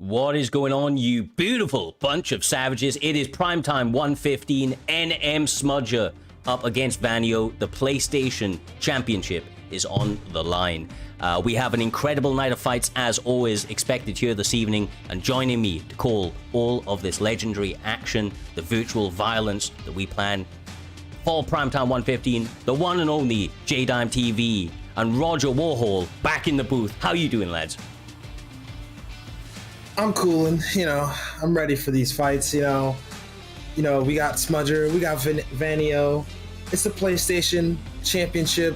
What is going on, you beautiful bunch of savages? It is primetime 1:15, NM Smudger up against Vanio. The PlayStation Championship is on the line. We have an incredible night of fights, as always, expected here this evening. And joining me to call all of this legendary action, the virtual violence that we plan for primetime 1:15, the one and only J-Dime TV, and Roger Warhol back in the booth. How you doing, lads? I'm coolin', I'm ready for these fights, we got Smudger, we got Vanio. It's the PlayStation Championship.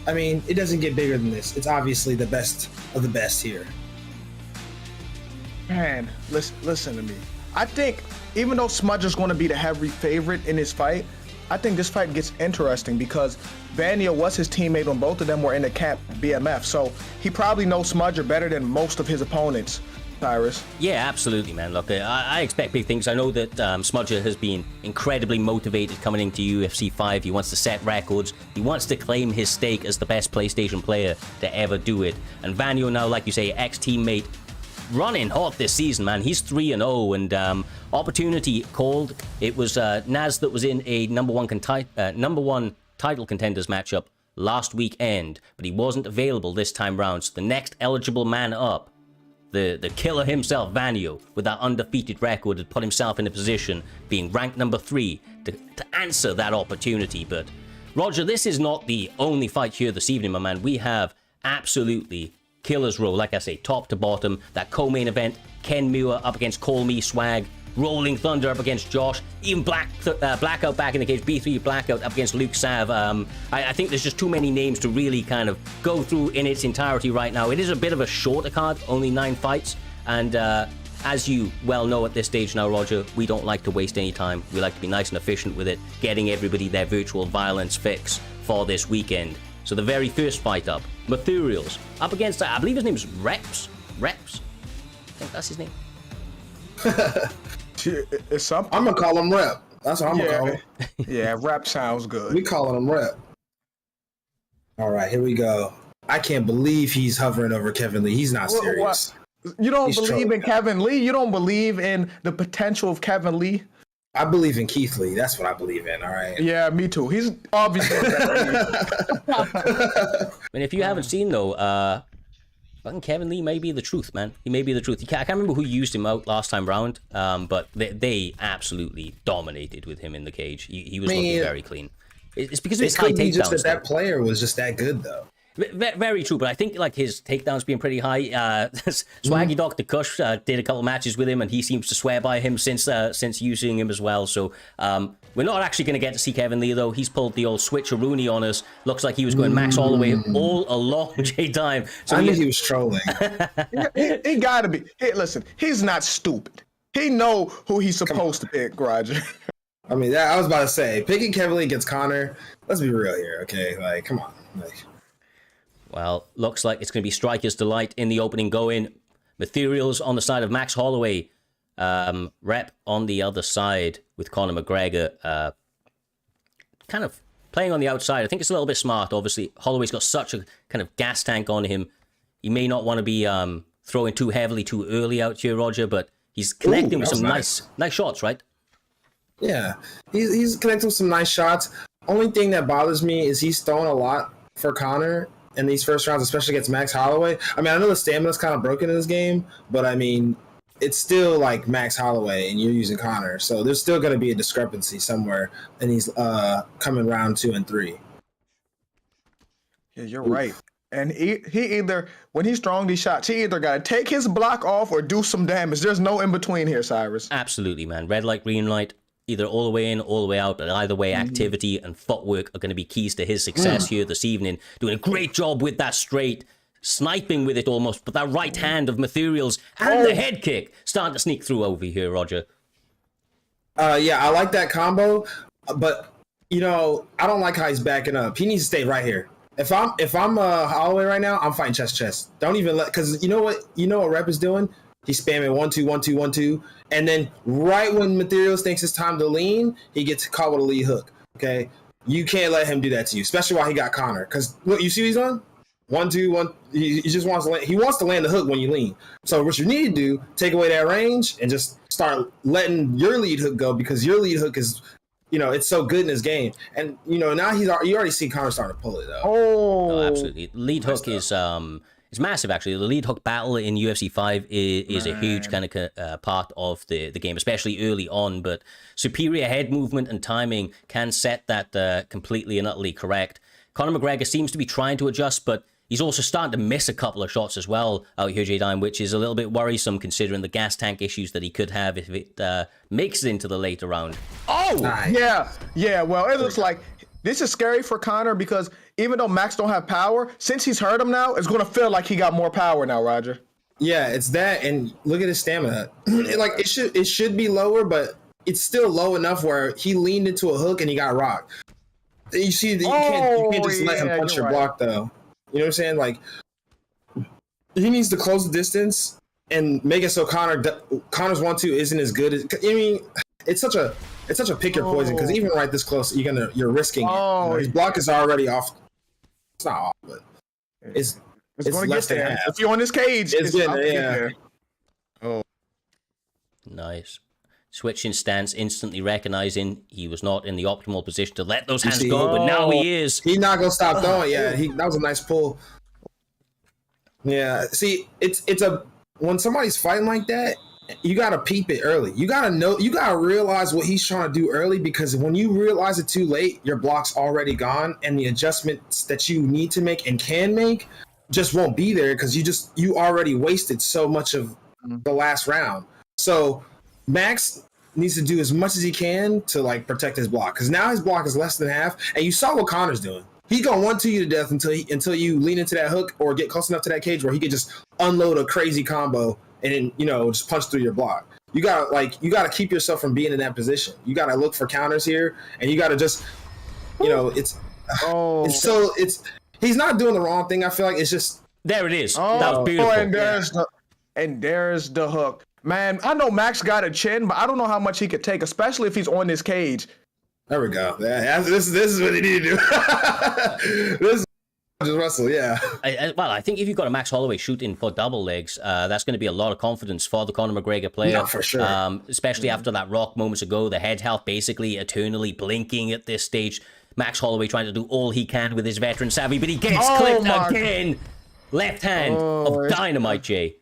I mean, it doesn't get bigger than this. It's obviously the best of the best here. Man, listen to me. I think even though Smudger's going to be the heavy favorite in this fight, I think this fight gets interesting because Vanio was his teammate when both of them were in the camp BMF, so he probably knows Smudger better than most of his opponents. Cyrus. Yeah, absolutely, man. Look, I expect big things. I know that Smudger has been incredibly motivated coming into UFC 5. He wants to set records. He wants to claim his stake as the best PlayStation player to ever do it. And Vanio now, like you say, ex-teammate, running hot this season, man. He's 3-0, and opportunity called. It was Naz that was in a number one title contenders matchup last weekend, but he wasn't available this time round. So the next eligible man up, the killer himself, Vanio, with that undefeated record, had put himself in a position, being ranked number 3, to answer that opportunity. But, Roger, this is not the only fight here this evening, my man. We have absolutely killer's row, like I say, top to bottom. That co-main event, Ken Muir up against Call Me Swag, Rolling Thunder up against Josh, even Blackout back in the cage, B3 Blackout up against Luke Sav. I think there's just too many names to really kind of go through in its entirety right now. It is a bit of a shorter card, only 9 fights, and as you well know at this stage now, Roger, we don't like to waste any time. We like to be nice and efficient with it, getting everybody their virtual violence fix for this weekend. So the very first fight up, Materials, up against, I believe his name is Reps? I think that's his name. It's something. I'm gonna call him Rep. That's what I'm gonna call him. Yeah, Rep sounds good. We calling him Rep. All right, here we go. I can't believe he's hovering over Kevin Lee. He's not serious. You don't believe in Kevin Lee? You don't believe in the potential of Kevin Lee? I believe in Keith Lee. That's what I believe in. All right. Yeah, me too. He's obviously. I mean, if you haven't seen though, fucking Kevin Lee may be the truth, man. He may be the truth. I can't remember who used him out last time round, but they absolutely dominated with him in the cage. He was looking very clean. It's because of his high takedowns. Just that player was just that good, though. Very true, but I think like his takedowns being pretty high. Swaggy Dr. Kush did a couple matches with him, and he seems to swear by him since using him as well. So we're not actually going to get to see Kevin Lee though. He's pulled the old switcheroony on us. Looks like he was going Max all the way all along J-Dime. So I knew he was trolling. he gotta be. Hey, listen, he's not stupid. He know who he's supposed to pick, Roger. I mean, I was about to say, picking Kevin Lee against Connor. Let's be real here, okay? Like, come on, like. Well, looks like it's going to be Striker's Delight in the opening going. Materials on the side of Max Holloway. Rep on the other side with Conor McGregor. Kind of playing on the outside. I think it's a little bit smart, obviously. Holloway's got such a kind of gas tank on him. He may not want to be throwing too heavily too early out here, Roger, but he's connecting with some nice shots, right? Yeah, he's connecting with some nice shots. Only thing that bothers me is he's throwing a lot for Conor in these first rounds, especially against Max Holloway. I mean, I know the stamina's kind of broken in this game, but I mean, it's still like Max Holloway and you're using Connor. So there's still going to be a discrepancy somewhere, and he's coming round 2 and 3. Yeah, you're right. And he either, when he's throwing these shots, he either got to take his block off or do some damage. There's no in between here, Cyrus. Absolutely, man. Red light, green light. Either all the way in, all the way out, but either way, activity and footwork are going to be keys to his success here this evening. Doing a great job with that straight, sniping with it almost, but that right hand of Materials and the head kick starting to sneak through over here, Roger. Yeah, I like that combo, but I don't like how he's backing up. He needs to stay right here. If I'm Holloway right now, I'm fighting chest. Don't even because you know what Rep is doing. He's spamming 1-2, 1-2, 1-2, and then right when Materials thinks it's time to lean, he gets caught with a lead hook. Okay, you can't let him do that to you, especially while he got Connor. Because what you see, he's on. 1-2, 1. He just wants to land. He wants to land the hook when you lean. So what you need to do, take away that range and just start letting your lead hook go, because your lead hook is, it's so good in this game. And now you already see Connor starting to pull it though. Oh, absolutely. Lead hook is massive, actually. The lead hook battle in UFC 5 is a huge kind of part of the game, especially early on. But superior head movement and timing can set that completely and utterly correct. Conor McGregor seems to be trying to adjust, but he's also starting to miss a couple of shots as well out here, J-Dime, which is a little bit worrisome considering the gas tank issues that he could have if it makes it into the later round. Oh, nice. Yeah. Well, it looks like this is scary for Conor, because even though Max don't have power, since he's hurt him now, it's going to feel like he got more power now, Roger. Yeah, it's that, and look at his stamina. It should be lower, but it's still low enough where he leaned into a hook and he got rocked. You see, you can't just let him punch your block though. You know what I'm saying? Like, he needs to close the distance and make it so Connor's 1-2 isn't as good as. I mean, it's such a pick your poison, because even right this close, you're risking it. His block is already off. It's not off, but it's going to less get than there. half. If you're on this cage, it's getting there. Oh, nice. Switching stance, instantly recognizing he was not in the optimal position to let those hands go, but now he is. He's not gonna stop throwing. Yeah, that was a nice pull. Yeah, see, it's when somebody's fighting like that, you gotta peep it early. You gotta realize what he's trying to do early, because when you realize it too late, your block's already gone, and the adjustments that you need to make and can make just won't be there, because you already wasted so much of the last round. So Max needs to do as much as he can to protect his block, because now his block is less than half, and you saw what Connor's doing. He's gonna 1-2 you to death until you lean into that hook or get close enough to that cage where he could just unload a crazy combo and just punch through your block. You gotta keep yourself from being in that position. You gotta look for counters here, and you gotta just he's not doing the wrong thing. I feel like it's just there it is. That was beautiful. And there's the hook. Man, I know Max got a chin, but I don't know how much he could take, especially if he's on this cage. There we go. Yeah, this is what he need to do. This is just wrestle, yeah. I think if you've got a Max Holloway shooting for double legs, that's going to be a lot of confidence for the Conor McGregor player. No, for sure. Especially after that rock moments ago, the head health basically eternally blinking at this stage. Max Holloway trying to do all he can with his veteran savvy, but he gets clipped again. Left hand of dynamite, Jay.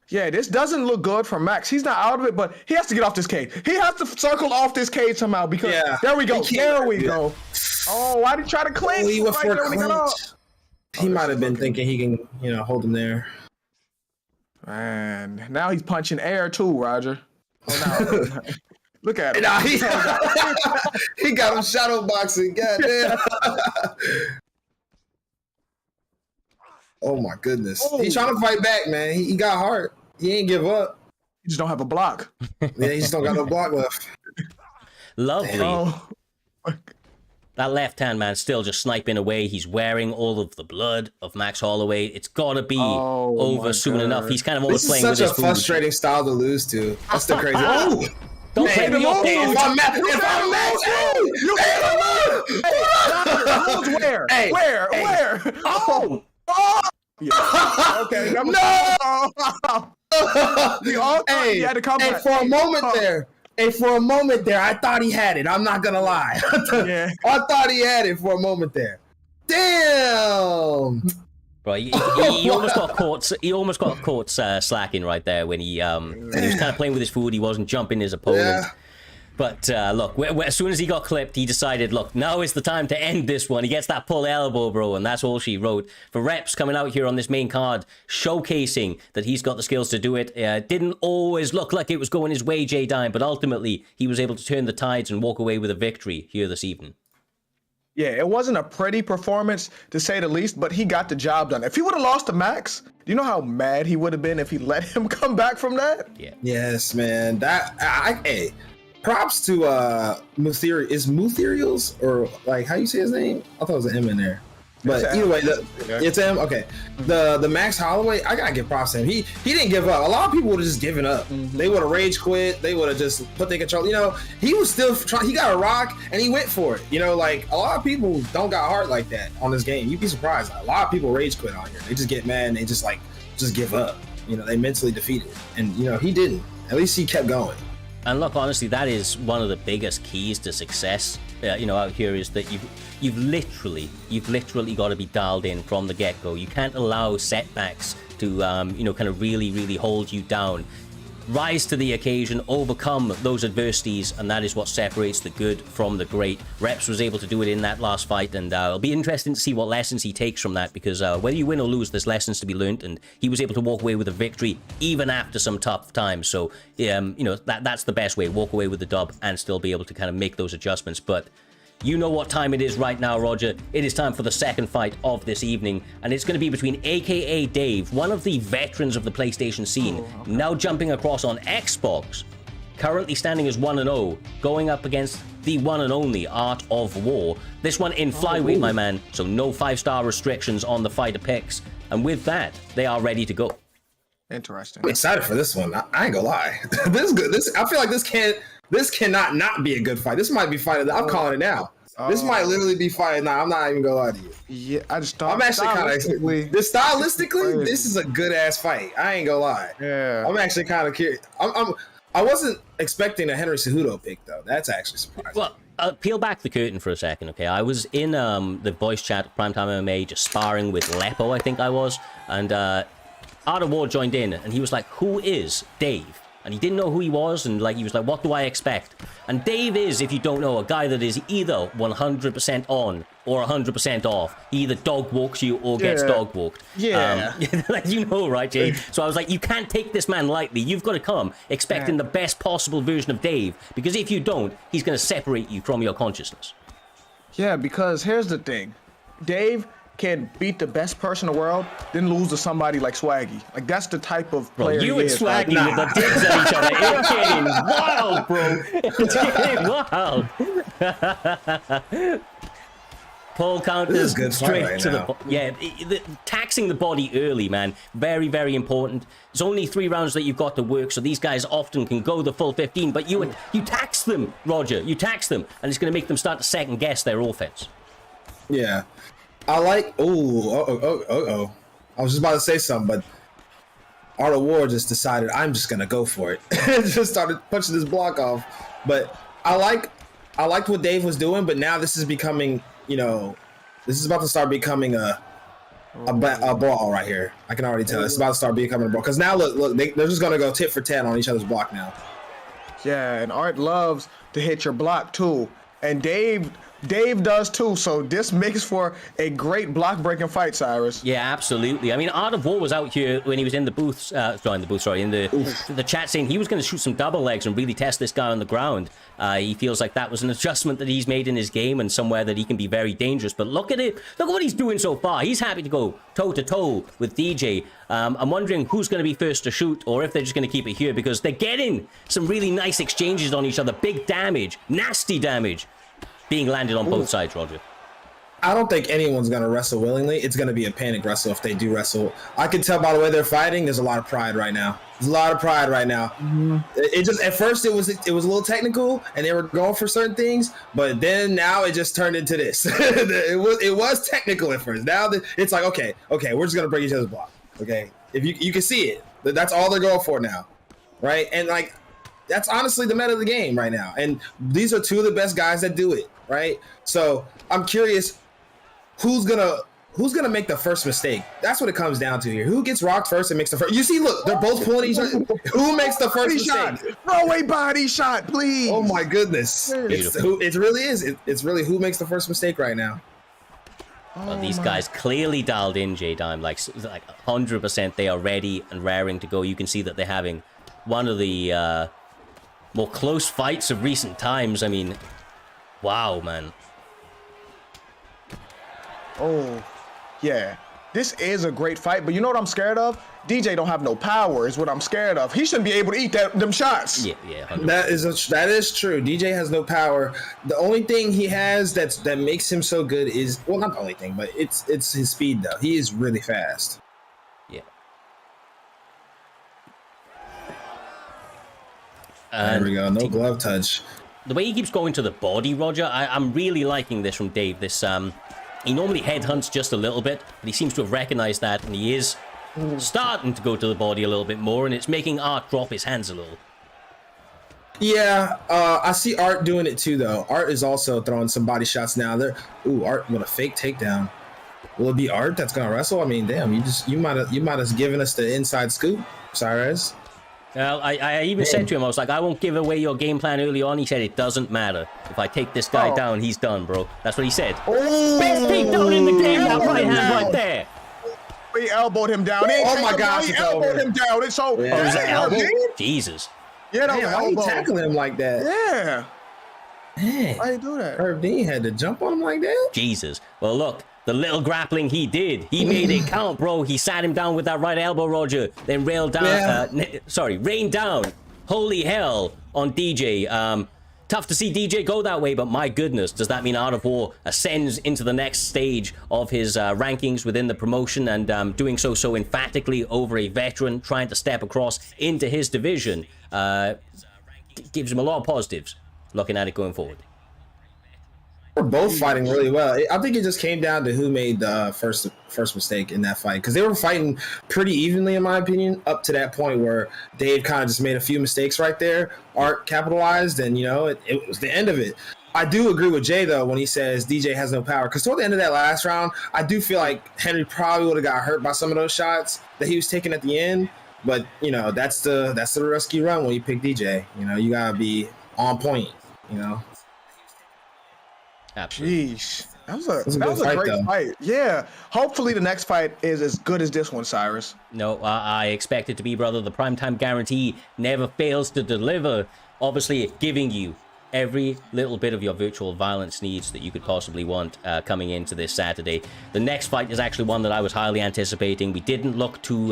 Yeah, this doesn't look good for Max. He's not out of it, but he has to get off this cage. He has to circle off this cage somehow, because there we go. There we go. Oh, why did he try to clinch? He went for a clinch. He might have been thinking he can, hold him there. Man, now he's punching air too, Roger. Oh, no. Look at him. Nah, he got him shadow boxing. Goddamn. Oh my goodness. He's trying to fight back, man. He got heart. He ain't give up. He just don't have a block. Yeah, he just don't got no block left. Lovely. That left hand, man, still just sniping away. He's wearing all of the blood of Max Holloway. It's got to be over soon enough. He's kind of always playing with his food. This is such a frustrating style to lose to. That's the crazy. Don't play with your food. Where? Oh! Yeah. Okay. No! For a moment there, I thought he had it. I'm not gonna lie. I thought he had it for a moment there. Damn. Bro, he almost got caught. He almost got caught slacking right there when he was kind of playing with his food. He wasn't jumping his opponent. Yeah. But look, as soon as he got clipped, he decided, look, now is the time to end this one. He gets that pull elbow, bro, and that's all she wrote. For Reps coming out here on this main card, showcasing that he's got the skills to do it. Didn't always look like it was going his way, J-Dime, but ultimately he was able to turn the tides and walk away with a victory here this evening. Yeah, it wasn't a pretty performance, to say the least, but he got the job done. If he would have lost to Max, do you know how mad he would have been if he let him come back from that? Yeah. Yes, man. Props to Mutherials, or how you say his name? I thought it was an M in there. But either way, it's him. Okay, the Max Holloway, I gotta give props to him. He didn't give up. A lot of people would have just given up. They would have rage quit. They would have just put their control. You know, he was still trying. He got a rock and he went for it. You know, like a lot of people don't got heart like that on this game. You'd be surprised. A lot of people rage quit on here. They just get mad and they just give up. You know, they mentally defeated. And you know, he didn't. At least he kept going. And look, honestly, that is one of the biggest keys to success, you know, out here is that you've literally got to be dialed in from the get-go. You can't allow setbacks to, you know, kind of really hold you down. Rise to the occasion, overcome those adversities, and that is what separates the good from the great. Reps was able to do it in that last fight, and it'll be interesting to see what lessons he takes from that, because whether you win or lose, there's lessons to be learned, and he was able to walk away with a victory even after some tough times. So, you know, that's the best way. Walk away with the dub and still be able to kind of make those adjustments. But you know what time it is right now, Roger. It is time for the second fight of this evening, and it's going to be between AKA Dave, one of the veterans of the PlayStation scene, now jumping across on Xbox, currently standing as 1-0, going up against the one and only Art of War. This one in flyweight, my man, so no 5-star restrictions on the fighter picks. And with that, they are ready to go. Interesting. I'm excited for this one. I ain't gonna lie. This is good. I feel like this cannot not be a good fight. This might be fight of the, I'm calling it now. This might literally be fight. Nah, I'm not even gonna lie to you. Yeah, I just thought I'm actually kind of stylistically, this is a good ass fight. I ain't gonna lie. Yeah. I'm actually kind of curious. I wasn't expecting a Henry Cejudo pick though. That's actually surprising. Well, peel back the curtain for a second, okay? I was in the voice chat Primetime MMA just sparring with Lepo, I think I was, and Art of War joined in, and he was like, "Who is Dave?" And he didn't know who he was, and like he was like, "What do I expect?" And Dave is, if you don't know, a guy that is either 100% on or 100% off. He either dog walks you or gets dog walked. Yeah. Like, you know, right, Jay? So I was like, you can't take this man lightly. You've got to come expecting the best possible version of Dave, because if you don't, he's going to separate you from your consciousness. Yeah, because here's the thing. Dave can beat the best person in the world, then lose to somebody like Swaggy. Like, that's the type of player you he and is. Swaggy with the digs at each other. It's getting wild, bro. It's getting wild. Pull counters straight to the taxing the body early, man. Very, very important. It's only 3 rounds that you've got to work, so these guys often can go the full 15, but you tax them, Roger. You tax them, and it's going to make them start to second guess their offense. Yeah. I like. I was just about to say something, but Art of War just decided I'm just gonna go for it. Just started punching this block off. But I liked what Dave was doing, but now this is becoming, you know, this is about to start becoming a brawl right here. I can already tell. It's about to start becoming a brawl. Because now look, they're just gonna go tit for tat on each other's block now. Yeah, and Art loves to hit your block too, and Dave does too, so this makes for a great block-breaking fight, Cyrus. Yeah, absolutely. I mean, Art of War was out here when he was in the booth, in the chat saying he was going to shoot some double legs and really test this guy on the ground. He feels like that was an adjustment that he's made in his game and somewhere that he can be very dangerous. But look at it. Look at what he's doing so far. He's happy to go toe-to-toe with DJ. I'm wondering who's going to be first to shoot or if they're just going to keep it here, because they're getting some really nice exchanges on each other. Big damage, nasty damage being landed on both sides, Roger. I don't think anyone's going to wrestle willingly. It's going to be a panic wrestle if they do wrestle. I can tell by the way they're fighting, there's a lot of pride right now. There's a lot of pride right now. Mm-hmm. It just, at first it was a little technical and they were going for certain things, but then now it just turned into this. it was technical at first. Now it's like, okay, we're just going to break each other's block. Okay. If you can see it, that's all they're going for now. Right. And like, that's honestly the meta of the game right now. And these are 2 of the best guys that do it. Right. So I'm curious who's gonna make the first mistake. That's what it comes down to here. Who gets rocked first and makes the first? You see, look, they're both pulling each other. Who makes the first mistake? Throw a body shot, please. Oh my goodness. It really is. It's really who makes the first mistake right now. Well, these guys clearly dialed in, J-Dime, like 100%. They are ready and raring to go. You can see that they're having one of the more close fights of recent times. I mean, wow, man. Oh, yeah. This is a great fight, but you know what I'm scared of? DJ don't have no power is what I'm scared of. He shouldn't be able to eat them shots. Yeah. 100%. That is true. DJ has no power. The only thing he has that makes him so good is, well, not the only thing, but it's his speed though. He is really fast. Yeah. There we go. No glove touch. The way he keeps going to the body, Roger, I'm really liking this from Dave. This he normally headhunts just a little bit, but he seems to have recognized that, and he is starting to go to the body a little bit more, and it's making Art drop his hands a little. Yeah, I see Art doing it too, though. Art is also throwing some body shots now. Ooh, Art with a fake takedown. Will it be Art that's gonna wrestle? I mean, damn, you might have given us the inside scoop, Cyrus. Well, I even said to him, I was like, I won't give away your game plan early on. He said, it doesn't matter. If I take this guy down, he's done, bro. That's what he said. Oh, best takedown in the game, that right hand right there. He elbowed him down. Oh my gosh, he elbowed him down. It's so. Yeah. Oh, was that elbow? Dude. Jesus. Yeah, that Why you elbow. tackling him like that? Yeah. Man, Why you do that? Herb Dean had to jump on him like that? Jesus. Well, look, the little grappling he did, he made it count, bro. He sat him down with that right elbow, Roger, then rained down. Holy hell on DJ. Tough to see DJ go that way, but my goodness, does that mean Art of War ascends into the next stage of his rankings within the promotion, and doing so emphatically over a veteran trying to step across into his division gives him a lot of positives looking at it going forward. We're both fighting really well. I think it just came down to who made the first mistake in that fight, because they were fighting pretty evenly, in my opinion, up to that point where Dave kind of just made a few mistakes right there. Art capitalized, and it was the end of it. I do agree with Jay though when he says DJ has no power, because toward the end of that last round, I do feel like Henry probably would have got hurt by some of those shots that he was taking at the end. But that's the risky run when you pick DJ. You gotta be on point. Absolutely. Jeez. That was a great fight. Yeah. Hopefully the next fight is as good as this one, Cyrus. No, I expect it to be, brother. The primetime guarantee never fails to deliver. Obviously, giving you every little bit of your virtual violence needs that you could possibly want coming into this Saturday. The next fight is actually one that I was highly anticipating. We didn't look too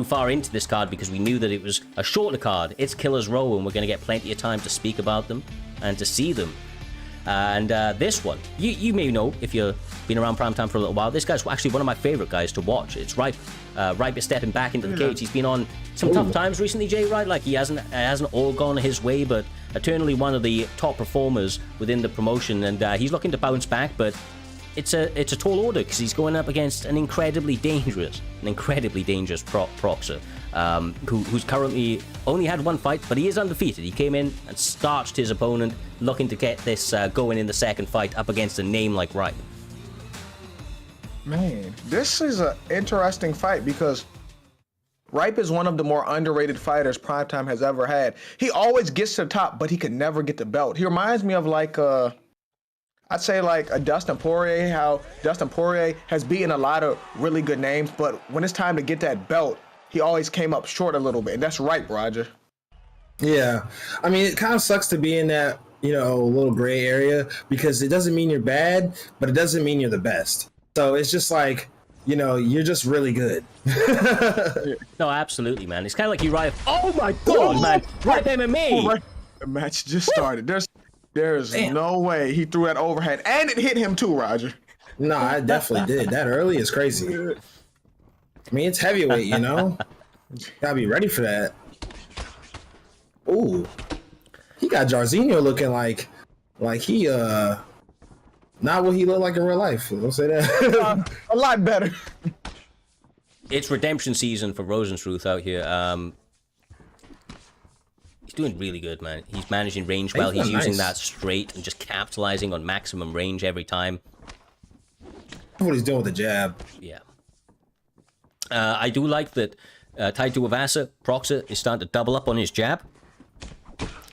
far into this card because we knew that it was a shorter card. It's Killer's Row, and we're going to get plenty of time to speak about them and to see them. And this one, you may know if you've been around Primetime for a little while, this guy's actually one of my favorite guys to watch. It's Ripe. Ripe is stepping back into the cage. He's been on some tough times recently, Jay, right? Like, he hasn't all gone his way, but eternally one of the top performers within the promotion, and he's looking to bounce back, but it's a tall order because he's going up against an incredibly dangerous proxer. Who's currently only had one fight, but he is undefeated. He came in and starched his opponent, looking to get this going in the second fight up against a name like Ripe. Man, this is an interesting fight because Ripe is one of the more underrated fighters Primetime has ever had. He always gets to the top, but he can never get the belt. He reminds me of I'd say like a Dustin Poirier, how Dustin Poirier has beaten a lot of really good names, but when it's time to get that belt, he always came up short a little bit, and that's Ripe, Roger. Yeah. I mean, it kind of sucks to be in that, little gray area, because it doesn't mean you're bad, but it doesn't mean you're the best. So it's just like, you're just really good. No, absolutely, man. It's kind of like you Ripe. Oh my God, man. Ripe MMA. The match just started. There's no way he threw that overhead, and it hit him too, Roger. No, I definitely did. That early is crazy. I mean, it's heavyweight, Gotta be ready for that. Ooh. He got Jairzinho looking like he, not what he looked like in real life. Don't say that. A lot better. It's redemption season for Rosenstruth out here. He's doing really good, man. He's managing range well. He's using that straight and just capitalizing on maximum range every time. What he's doing with the jab. Yeah. I do like that Taito Avasa, Proxer, is starting to double up on his jab.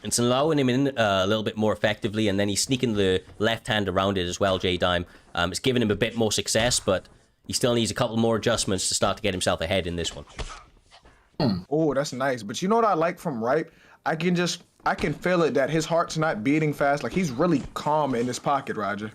It's allowing him in a little bit more effectively, and then he's sneaking the left hand around it as well, J-Dime. It's giving him a bit more success, but he still needs a couple more adjustments to start to get himself ahead in this one. Oh, that's nice. But you know what I like from Ripe? I can feel it that his heart's not beating fast. Like, he's really calm in his pocket, Roger.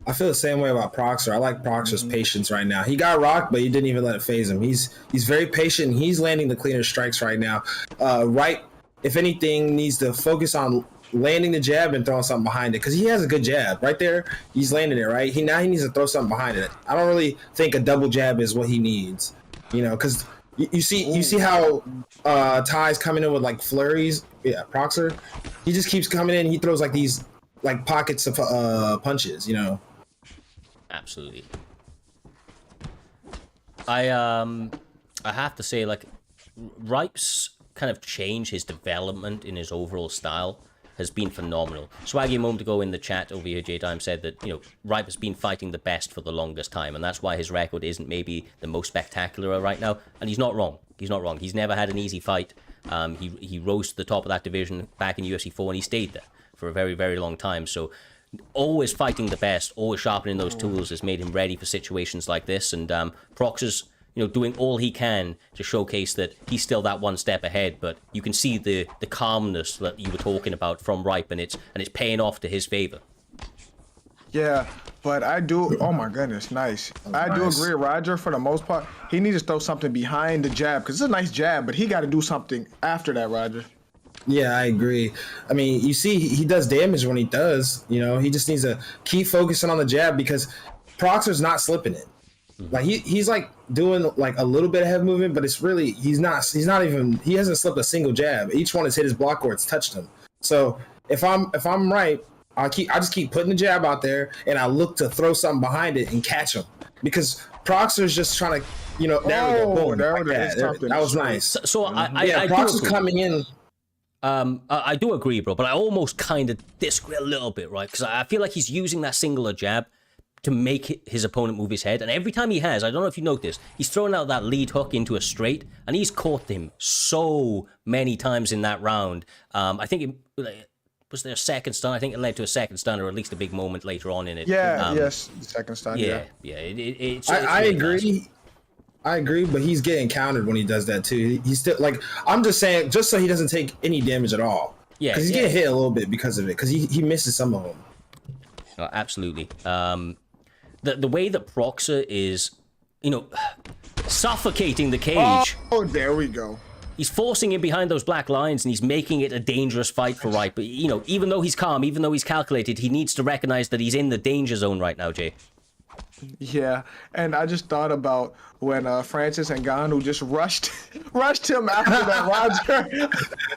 I feel the same way about Proxer. I like Proxer's patience right now. He got rocked, but he didn't even let it phase him. He's very patient. And he's landing the cleaner strikes right now. Right, if anything, needs to focus on landing the jab and throwing something behind it because he has a good jab right there. He's landing it right. He needs to throw something behind it. I don't really think a double jab is what he needs. Because you see how Ty's coming in with like flurries. Yeah, Proxer. He just keeps coming in. He throws like these like pockets of punches. Absolutely. I have to say, like, Ripe's kind of change, his development in his overall style has been phenomenal. Swaggy a moment ago in the chat over here, J-Time, said that, Ripe has been fighting the best for the longest time, and that's why his record isn't maybe the most spectacular right now, and he's not wrong. He's not wrong. He's never had an easy fight. He rose to the top of that division back in UFC 4, and he stayed there for a very, very long time, so always fighting the best, always sharpening those tools has made him ready for situations like this, and Proxer's doing all he can to showcase that he's still that one step ahead, but you can see the calmness that you were talking about from Ripe, and it's paying off to his favor. Yeah, but I do. Oh my goodness, nice. I do agree, Roger. For the most part, he needs to throw something behind the jab because it's a nice jab, but he got to do something after that, Roger. Yeah, I agree. I mean, you see, he does damage when he does. He just needs to keep focusing on the jab because Proxer's not slipping it. Like he's like doing like a little bit of head movement, but it's really he hasn't slipped a single jab. Each one has hit his block or it's touched him. So if I'm right, I just keep putting the jab out there and I look to throw something behind it and catch him because Proxer's just trying to there we go, boom, that was nice. So I Proxer's coming in. I do agree, bro, but I almost kind of disagree a little bit, right? Because I feel like he's using that singular jab to make his opponent move his head, and every time he has, I don't know if you noticed, he's throwing out that lead hook into a straight, and he's caught him so many times in that round. I think was there a second stun? I think it led to a second stun, or at least a big moment later on in it. Yes, second stun. Yeah. It's I really agree. nice. I agree, but he's getting countered when he does that too. He's still like I'm just saying, just so he doesn't take any damage at all. Yeah, because he's getting hit a little bit because of it, because he misses some of them. Oh, absolutely. The way that Proxer is, suffocating the cage. Oh, there we go. He's forcing him behind those black lines, and he's making it a dangerous fight for Ripe. But, even though he's calm, even though he's calculated, he needs to recognize that he's in the danger zone right now, Jay. Yeah, and I just thought about when Francis Ngannou just rushed him after that, Roger.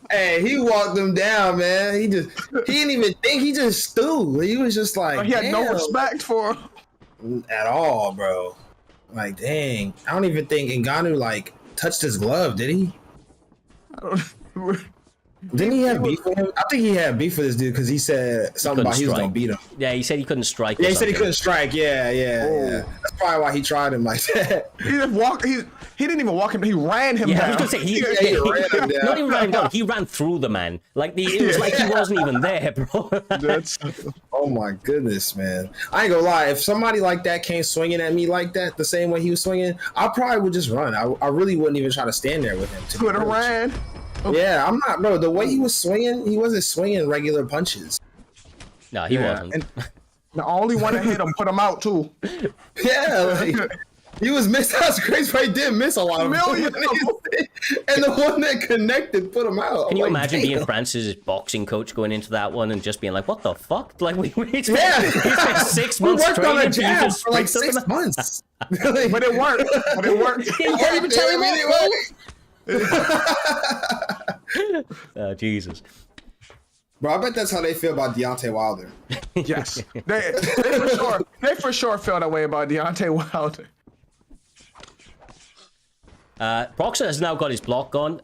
Hey, he walked him down, man. He didn't even think. He just stood. He was just like, he had no respect for him at all, bro. Like, dang, I don't even think Ngannou like touched his glove, did he? I don't. Didn't he have beef with him? I think he had beef with this dude because he said something about he was gonna beat him. Yeah, he said he couldn't strike. Yeah, he said he couldn't strike. Yeah. That's probably why he tried him like that. He just walked. He didn't even walk him. He ran him down. I was gonna say he ran him down. Not even ran him down. He ran through the man. Like it was like he wasn't even there, bro. Oh my goodness, man! I ain't gonna lie. If somebody like that came swinging at me like that, the same way he was swinging, I probably would just run. I really wouldn't even try to stand there with him. Could have ran. Yeah, I'm not, bro. The way he was swinging, he wasn't swinging regular punches. No, he wasn't. And the only one that hit him put him out too. Yeah, like, he was missed. That's crazy, but he did miss a lot of them. And the one that connected put him out. Can you imagine being Francis' boxing coach going into that one and just being like, "What the fuck?" Like we spent 6 months worked on a jab just for like 6 months. But it worked. You can't even tell him what. Jesus. Bro, I bet that's how they feel about Deontay Wilder. Yes. They for sure feel that way about Deontay Wilder. Proxer has now got his block gone.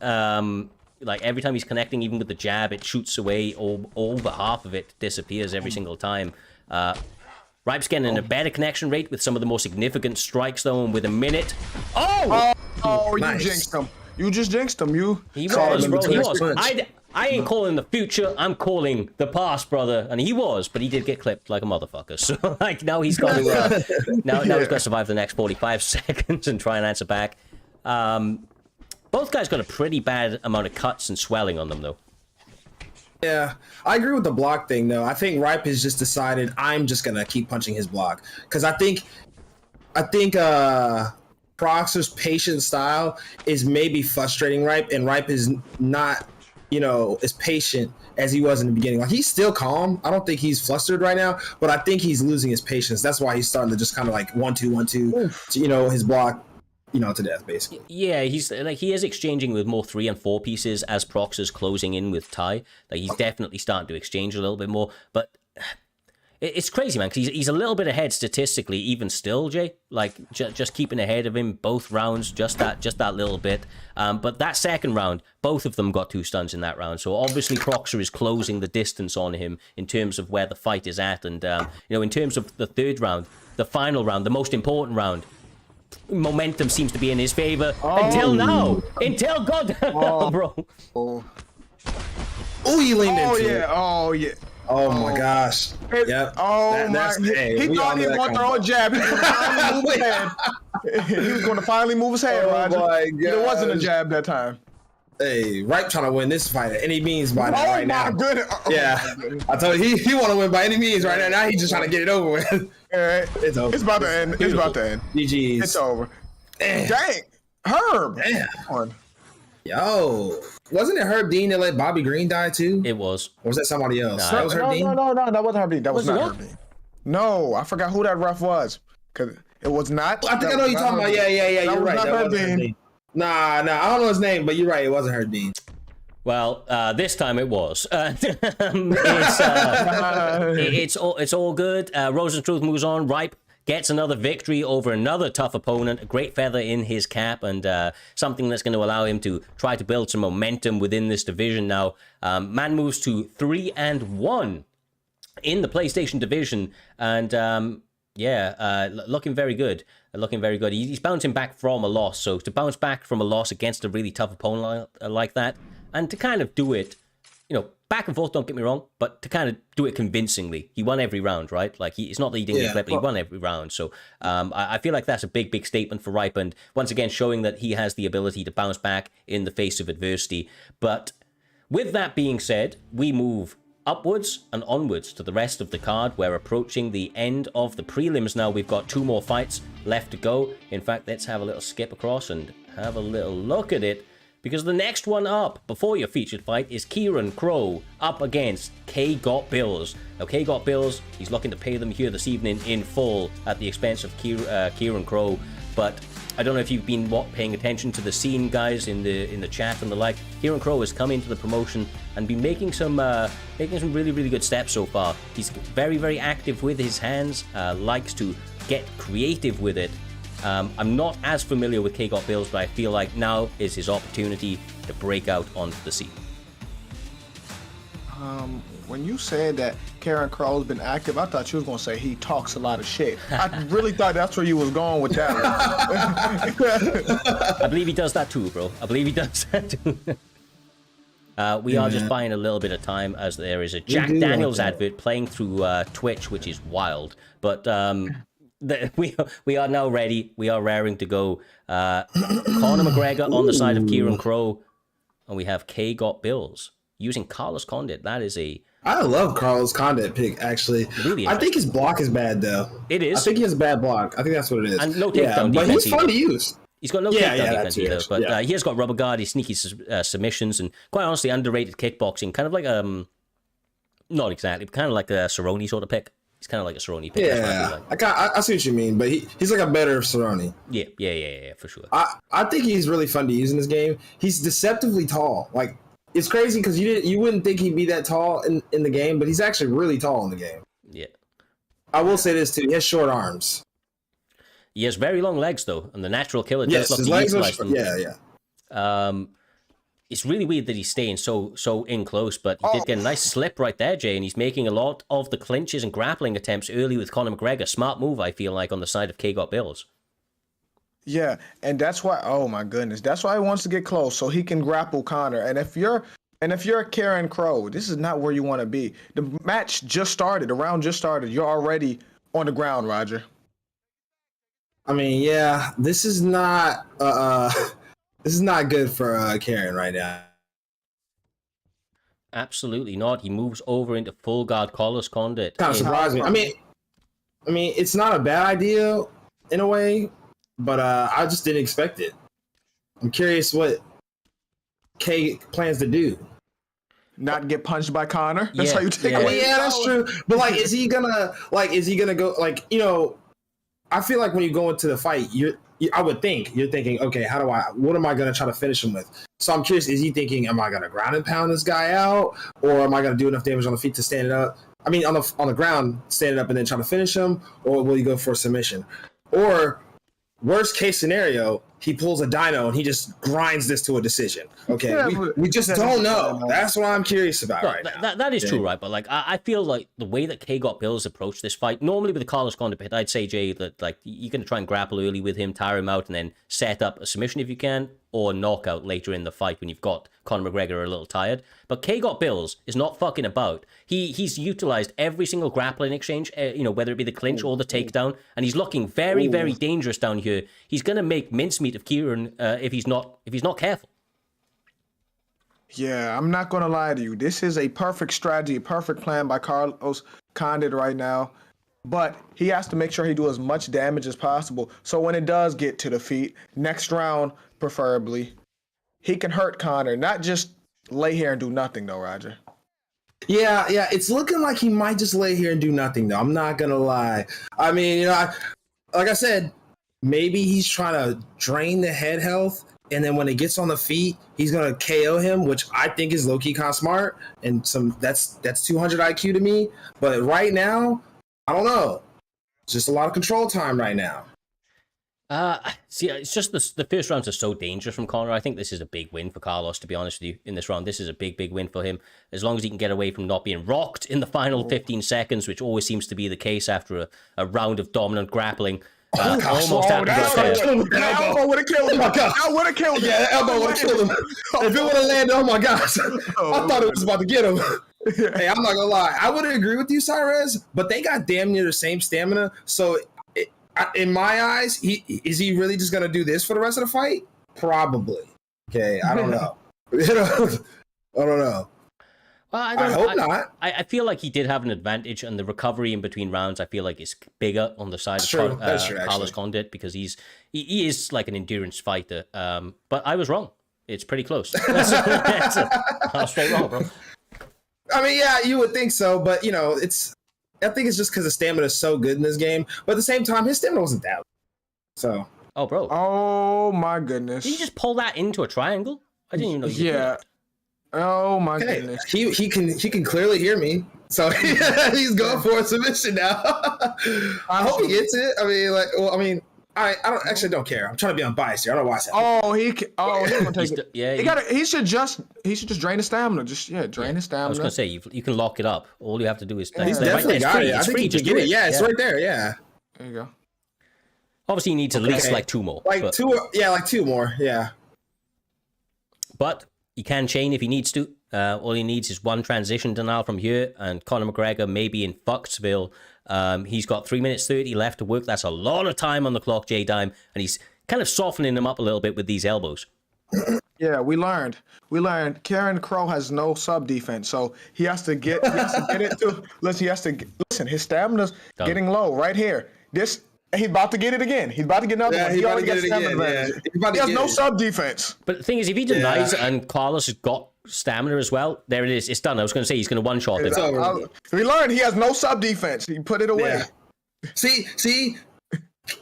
Like every time he's connecting, even with the jab, it shoots away. All but half of it disappears every single time. Ripe's getting a better connection rate with some of the more significant strikes, though, and with a minute. Oh, nice. You jinxed him. You just jinxed him. He was, bro. He was. I ain't calling the future. I'm calling the past, brother. And he was, but he did get clipped like a motherfucker. So like now he's got to now he's got to survive the next 45 seconds and try and answer back. Both guys got a pretty bad amount of cuts and swelling on them, though. Yeah, I agree with the block thing though. I think Ripe has just decided I'm just gonna keep punching his block because I think Proxer's patient style is maybe frustrating Ripe, and Ripe is not, as patient as he was in the beginning. Like he's still calm. I don't think he's flustered right now, but I think he's losing his patience. That's why he's starting to just kind of like 1-2, 1-2, his block, to death basically. Yeah, he is exchanging with more 3 and 4 pieces as Prox is closing in with Ty. Like he's definitely starting to exchange a little bit more, but it's crazy, man, because he's a little bit ahead statistically, even still, Jay. Like, just keeping ahead of him both rounds, just that little bit. But that second round, both of them got 2 stuns in that round. So obviously Proxer is closing the distance on him in terms of where the fight is at. And, in terms of the third round, the final round, the most important round, momentum seems to be in his favor. Until now. Until God, bro. Oh, he leaned into it. Oh, yeah. Oh my gosh! Yep. Oh my! He thought he was going to throw a jab. He was going to finally move his head. Roger. My God! It wasn't a jab that time. Hey, Ripe trying to win this fight at any means by now. Right now. Goodness. Yeah, I told you he want to win by any means right now. Now he's just trying to get it over with. All right. It's over. It's about to end. It's about to end. GG's. It's over. Dang, Herb. Damn. Yo, wasn't it Herb Dean that let Bobby Green die too? It was. Or was that somebody else? Nah, that was Herb Dean? No, that wasn't Herb Dean. That was not it Herb Dean. No, I forgot who that ref was. Because it was not. I think I know you're talking about. Yeah. You're right. That wasn't Herb Dean. Nah. I don't know his name, but you're right. It wasn't Herb Dean. Well, this time it was. It's all good. Rosenstruth moves on. Ripe gets another victory over another tough opponent, a great feather in his cap, and something that's going to allow him to try to build some momentum within this division now. Man moves to 3-1 in the PlayStation division, and looking very good. Looking very good. He's bouncing back from a loss, so to bounce back from a loss against a really tough opponent like that, and to kind of do it, back and forth, don't get me wrong, but to kind of do it convincingly. He won every round, right? Like, it's not that he didn't get clipped, but he won every round. So I feel like that's a big, big statement for Ripe, and once again, showing that he has the ability to bounce back in the face of adversity. But with that being said, we move upwards and onwards to the rest of the card. We're approaching the end of the prelims now. We've got 2 more fights left to go. In fact, let's have a little skip across and have a little look at it. Because the next one up before your featured fight is Kieran Crow up against K Got Bills. Now, K Got Bills, he's looking to pay them here this evening in full at the expense of Kieran Crow. But I don't know if you've been paying attention to the scene, guys, in the chat and the like. Kieran Crow has come into the promotion and been making some really, really good steps so far. He's very, very active with his hands, likes to get creative with it. I'm not as familiar with K Got Bills, but I feel like now is his opportunity to break out onto the scene. When you said that Karen Crow's been active, I thought you was going to say he talks a lot of shit. I really thought that's where you was going with that one. I believe he does that too, bro. I believe he does that too. We are just buying a little bit of time as there is a Jack Daniels advert playing through Twitch, which is wild. But we are now ready. We are raring to go. Conor McGregor on the side of Kieran Crow, and we have K Got Bills using Carlos Condit. That is I love Carlos Condit pick, actually. Really, I think his block is bad, though. It is. I think he has a bad block. I think that's what it is. And no takedown defense. But he's fun to use. He's got no takedown defense either. But he has got rubber guard, his sneaky submissions, and quite honestly, underrated kickboxing. Kind of like not exactly, but kind of like a Cerrone sort of pick. He's kind of like a Cerrone pick. Yeah, I see what you mean, but he's like a better Cerrone. Yeah, for sure. I think he's really fun to use in this game. He's deceptively tall. Like, it's crazy because you wouldn't think he'd be that tall in the game, but he's actually really tall in the game. Yeah. I will say this too: he has short arms. He has very long legs though, and the natural killer does love to utilize them. Yeah. It's really weird that he's staying so in close, but he did get a nice slip right there, Jay, and he's making a lot of the clinches and grappling attempts early with Conor McGregor. Smart move, I feel like, on the side of K Got Bills. Yeah, and that's why. Oh my goodness, that's why he wants to get close so he can grapple Conor. And if you're Karen Crow, this is not where you want to be. The match just started. The round just started. You're already on the ground, Roger. I mean, yeah, this is not this is not good for Karen right now. Absolutely not. He moves over into full guard Carlos Condit. Kind of surprised me. I mean, it's not a bad idea in a way, but I just didn't expect it. I'm curious what K plans to do. Not get punched by Connor. That's how you take away. Yeah, that's true. But like, is he gonna go like, you know? I feel like when you go into the fight, I would think you're thinking, okay, what am I gonna try to finish him with? So I'm curious, is he thinking, am I gonna ground and pound this guy out, or am I gonna do enough damage on the feet to stand it up? I mean, on the ground, stand it up and then try to finish him, or will he go for a submission? Or worst case scenario, he pulls a dino and he just grinds this to a decision. Okay, yeah, we just don't know. That's what I'm curious about right now. That is true, right? But like, I feel like the way that K Got Bills approached this fight, normally with the Carlos Condit pit, I'd say, Jay, that like you're going to try and grapple early with him, tire him out, and then set up a submission if you can, or knockout later in the fight when you've got Conor McGregor a little tired. But K Got Bills is not fucking about. He's utilized every single grappling exchange, whether it be the clinch or the takedown, and he's looking very, very dangerous down here. He's going to make mincemeat of Kieran if he's not careful. Yeah, I'm not gonna lie to you. This is a perfect strategy, a perfect plan by Carlos Condit right now. But he has to make sure he do as much damage as possible. So when it does get to the feet, next round preferably, he can hurt Connor, not just lay here and do nothing though, Roger. Yeah, it's looking like he might just lay here and do nothing though. I'm not gonna lie. I mean, like I said, maybe he's trying to drain the head health, and then when it gets on the feet, he's gonna KO him, which I think is low-key kind of smart, and that's 200 IQ to me. But right now, I don't know. It's just a lot of control time right now. See, it's just the first rounds are so dangerous from Conor. I think this is a big win for Carlos, to be honest with you, in this round. This is a big, big win for him. As long as he can get away from not being rocked in the final 15 seconds, which always seems to be the case after a round of dominant grappling. Almost happened to that elbow would have killed him. Oh my God. I would have killed him. Yeah, that elbow would have killed him. If it would have landed, oh my gosh. I thought it was about to get him. Hey, I'm not gonna lie. I would agree with you, Cyrez, but they got damn near the same stamina. So, in my eyes, is he really just gonna do this for the rest of the fight? Probably. Okay, I don't know. I don't know. Well, I hope not. I feel like he did have an advantage, and the recovery in between rounds, I feel like, is bigger on the side of Carlos Condit, because he is like an endurance fighter. But I was wrong. It's pretty close. I was straight wrong, bro. I mean, yeah, you would think so, but I think it's just because the stamina is so good in this game. But at the same time, his stamina wasn't that. So. Oh, bro. Oh my goodness. Did you just pull that into a triangle? I didn't even know you could do that. Oh my goodness. He can clearly hear me, so he's going for a submission now. I hope he gets it. I mean, I don't care. I'm trying to be unbiased here. I don't know why I said that. He's gonna take it. Yeah, he should just drain his stamina. Drain his stamina. I was gonna say you can lock it up. All you have to do is he's definitely got it. I think he can get it. Yeah, it's right there. Yeah. There you go. Obviously, he needs at least like two more. Two more. Yeah. But he can chain if he needs to. All he needs is one transition denial from here, and Conor McGregor may be in Fucksville. He's got 3 minutes 30 left to work. That's a lot of time on the clock, J-Dime, and he's kind of softening him up a little bit with these elbows. Yeah, we learned. Karen Crow has no sub defense, so he has to get it to. Listen. His stamina's getting low right here. He's about to get it again. He's about to get another one. He already got stamina advantage. He has no sub defense. But the thing is, if he denies it and Carlos has got stamina as well, there it is. It's done. I was going to say he's going to one-shot it. We learned he has no sub defense. He put it away. Yeah. See,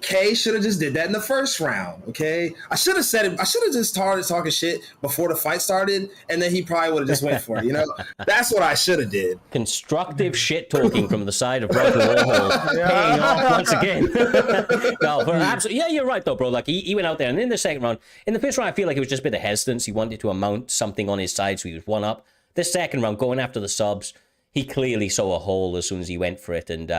K should have just did that in the first round, okay? I should have said it. I should have just started talking shit before the fight started, and then he probably would have just went for it, That's what I should have did. Constructive shit talking from the side of Roger Warhol, paying off once again. No, but absolutely, yeah, you're right though, bro. Like he went out there, and in the second round, in the first round, I feel like it was just a bit of hesitance. He wanted to amount something on his side, so he was one up. This second round, going after the subs, he clearly saw a hole as soon as he went for it, and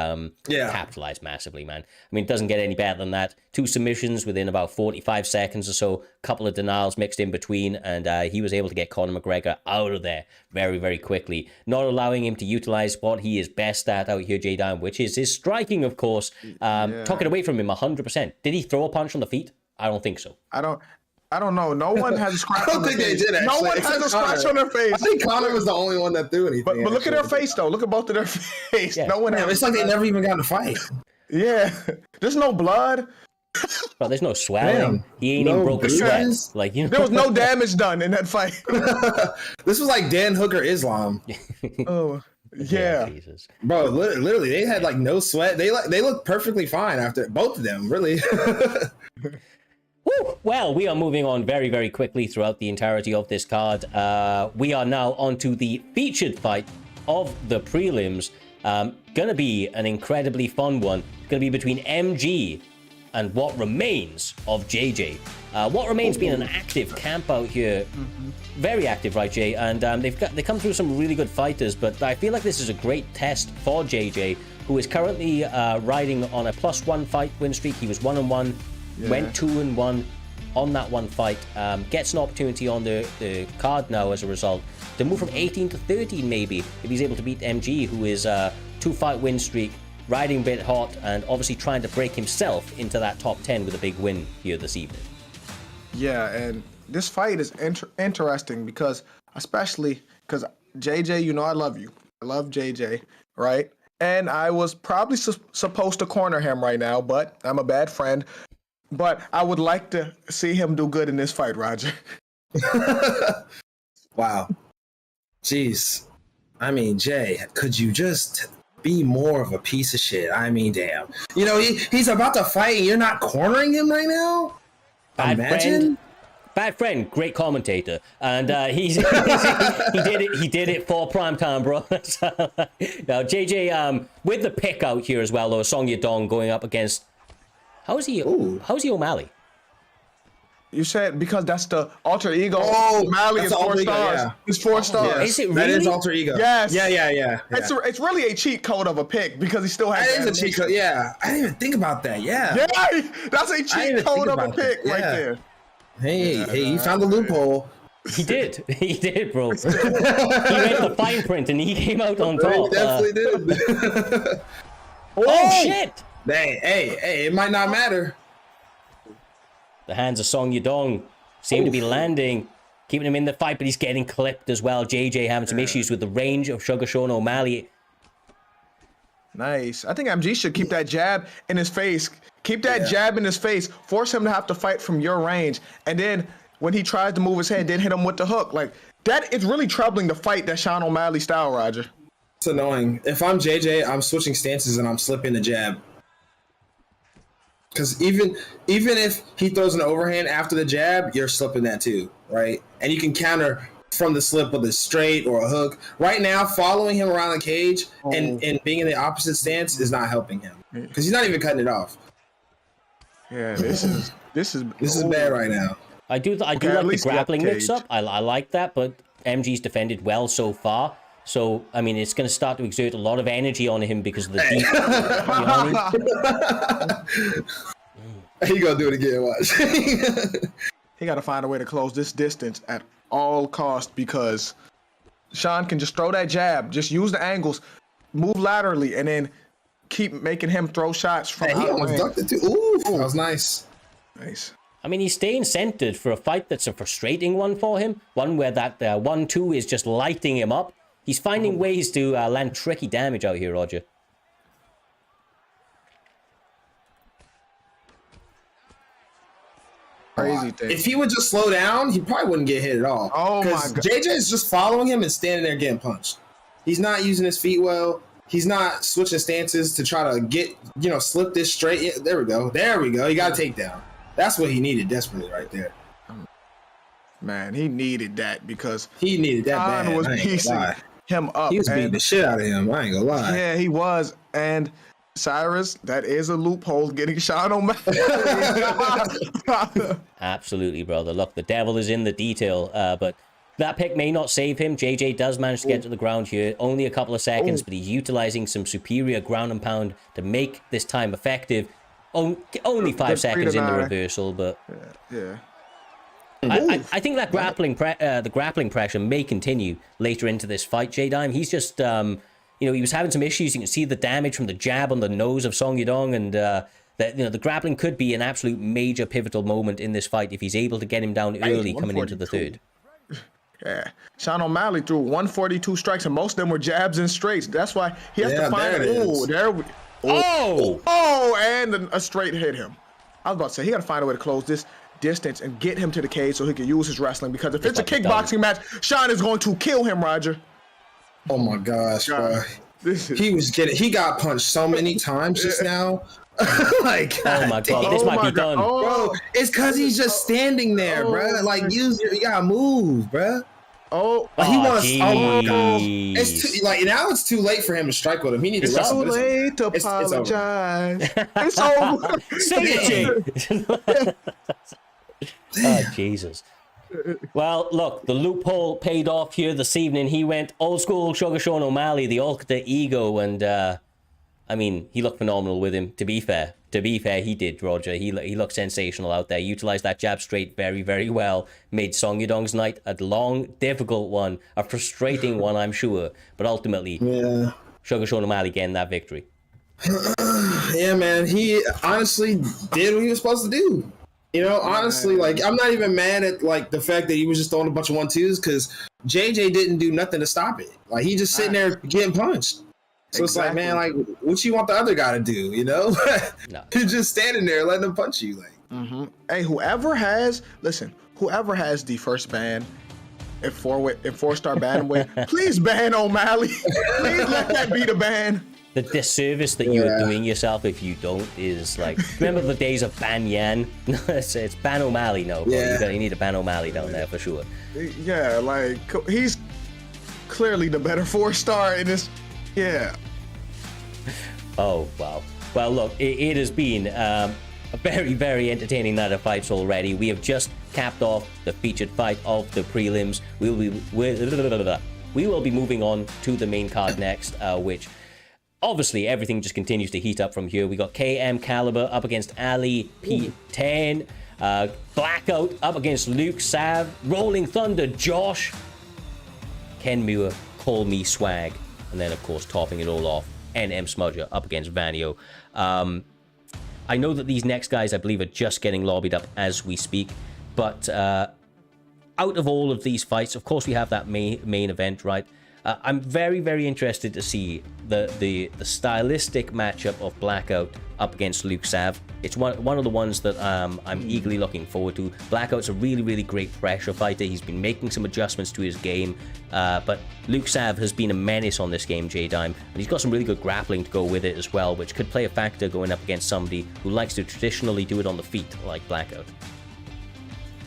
capitalized massively, man. I mean, it doesn't get any better than that. 2 submissions within about 45 seconds or so, couple of denials mixed in between, and he was able to get Conor McGregor out of there very, very quickly, not allowing him to utilize what he is best at out here, J-Dime, which is his striking, of course. Took it away from him 100%. Did he throw a punch on the feet? I don't think so. I don't know. No one has a scratch. I don't think they did. Actually. No one has a scratch on their face. I think Connor was the only one that threw anything. But look at their face though. Look at both of their face. Yeah. No one. It's like they never even got in a fight. Yeah, there's no blood. Bro, there's no swelling. Damn. He ain't even broke a bruises? sweat. Like, you know. There was no damage done in that fight. This was like Dan Hooker Islam. Oh yeah, Jesus. Bro, literally, they had like no sweat. They looked perfectly fine after both of them. Really. Woo! Well, we are moving on very, very quickly throughout the entirety of this card. We are now onto the featured fight of the prelims. Gonna be an incredibly fun one. Gonna be between MG and what remains of JJ. What remains being an active camp out here. Very active, right, Jay? And they come through some really good fighters, but I feel like this is a great test for JJ, who is currently riding on a +1 fight win streak. He was 1-1, went 2-1 on that one fight. Gets an opportunity on the card now as a result to move from 18 to 13 maybe, if he's able to beat MG, who is 2-fight win streak, riding a bit hot, and obviously trying to break himself into that top 10 with a big win here this evening. yeah, and this fight is interesting because, especially because JJ, you know, I love you. I love JJ, right? And I was probably supposed to corner him right now, but I'm a bad friend. But I would like to see him do good in this fight, Roger. Wow. Jeez. I mean, Jay, could you just be more of a piece of shit? I mean, damn. You know, he's about to fight and you're not cornering him right now? Imagine. Bad friend, great commentator, and he did it for prime time, bro. So, now JJ with the pick out here as well, though. Song Yadong going up against how's he O'Malley? You said because that's the alter ego. Oh, O'Malley is 4 stars. Yeah. It's 4 stars. Yes. Is it That is really? alter ego. Yes. Yeah. It's really a cheat code of a pick because he still has. That is a cheat code. Yeah. I didn't even think about that. Yeah. Yeah, that's a cheat code of a pick right there. Hey, you found the loophole. He did, bro. He read the fine print and he came out on top. He definitely did. Oh shit! Hey, it might not matter. The hands of Song Yadong seem to be landing, keeping him in the fight, but he's getting clipped as well. JJ having some issues with the range of Sugar Sean O'Malley. Nice. I think MG should keep that jab in his face. Keep that jab in his face. Force him to have to fight from your range. And then when he tries to move his head, then hit him with the hook. Like, that is really troubling to fight that Sean O'Malley style, Roger. It's annoying. If I'm JJ, I'm switching stances and I'm slipping the jab. Because even if he throws an overhand after the jab, you're slipping that too, right? And you can counter from the slip with a straight or a hook. Right now, following him around the cage and being in the opposite stance is not helping him because he's not even cutting it off. Yeah, this is bad right now. I do like the grappling mix-up. I like that, but MG's defended well so far. So, I mean, it's going to start to exert a lot of energy on him because of the deep... You know what I mean? He gonna do it again, watch. He got to find a way to close this distance at all costs because Sean can just throw that jab, just use the angles, move laterally, and then keep making him throw shots from He almost ducked it too. Ooh, that was nice. Nice. I mean, he's staying centered for a fight that's a frustrating one for him. One where that 1-2 is just lighting him up. He's finding ways to land tricky damage out here, Roger. Crazy thing. If he would just slow down, he probably wouldn't get hit at all. Oh my God. JJ is just following him and standing there getting punched. He's not using his feet well. He's not switching stances to try to get, slip this straight. Yeah, there we go. He got a takedown. That's what he needed desperately right there. Man, he needed that because he needed that bad. Sean was piecing him up. He was beating the shit out of him. I ain't gonna lie. Yeah, he was. And Cyrus, that is a loophole getting Sean O'Malley. Absolutely, brother. Look, the devil is in the detail, but that pick may not save him. JJ does manage to get to the ground here. Only a couple of seconds, but he's utilizing some superior ground and pound to make this time effective. Only 5 seconds in the reversal, but... Yeah. I think that the grappling pressure may continue later into this fight, J-Dime. He's just... he was having some issues. You can see the damage from the jab on the nose of Song Yadong, and that the grappling could be an absolute major pivotal moment in this fight if he's able to get him down early coming into the third. Yeah, Sean O'Malley threw 142 strikes, and most of them were jabs and straights. That's why he has to find. And a straight hit him. I was about to say he got to find a way to close this distance and get him to the cage so he can use his wrestling. Because if it's a kickboxing match, Sean is going to kill him, Roger. Oh my gosh, bro. He got punched so many times just now. Like, oh my god, this might be done. Bro, it's because he's just standing there, bro. Like, you gotta move, bro. He wants. Oh my gosh, now it's too late for him to strike with him. He needs to wrestle. It's too late to apologize. It's over. Say it, oh Jesus. Well, look, the loophole paid off here this evening. He went old school Sugar Sean O'Malley, the alter ego, and I mean, he looked phenomenal with him. To be fair, he did, Roger. He looked sensational out there. Utilized that jab straight very, very well. Made Song Yadong's night a long, difficult one, a frustrating one, I'm sure. But ultimately, Sugar Sean O'Malley getting that victory. Yeah, man. He honestly did what he was supposed to do. Honestly, like, I'm not even mad at, like, the fact that he was just throwing a bunch of 1-2s because JJ didn't do nothing to stop it. Like, he just sitting there getting punched. So it's like, man, like, what you want the other guy to do, No. He's just standing there letting him punch you. Like, Hey, whoever has the first ban in 4-star bantamweight, please ban O'Malley. Please let that be the ban. The disservice that you are doing yourself if you don't is like, remember the days of Ban Yan? it's Ban O'Malley now, bro. You need a Ban O'Malley down there for sure. Yeah, like, he's clearly the better 4-star in this. Yeah. Oh, wow. Well, look, it has been a very, very entertaining night of fights already. We have just capped off the featured fight of the prelims. We will be moving on to the main card next, which obviously everything just continues to heat up from here. We got KM Caliber up against Ali P10, Blackout up against Luke Sav, Rolling Thunder Josh, Ken Muir, Call Me Swag, and then of course topping it all off, NM Smudger up against Vanio. I know that these next guys, I believe, are just getting lobbied up as we speak, but out of all of these fights, of course we have that main event, right? I'm very, very interested to see the stylistic matchup of Blackout up against Luke Sav. It's one of the ones that I'm eagerly looking forward to. Blackout's a really, really great pressure fighter. He's been making some adjustments to his game, but Luke Sav has been a menace on this game, J-Dime, and he's got some really good grappling to go with it as well, which could play a factor going up against somebody who likes to traditionally do it on the feet, like Blackout.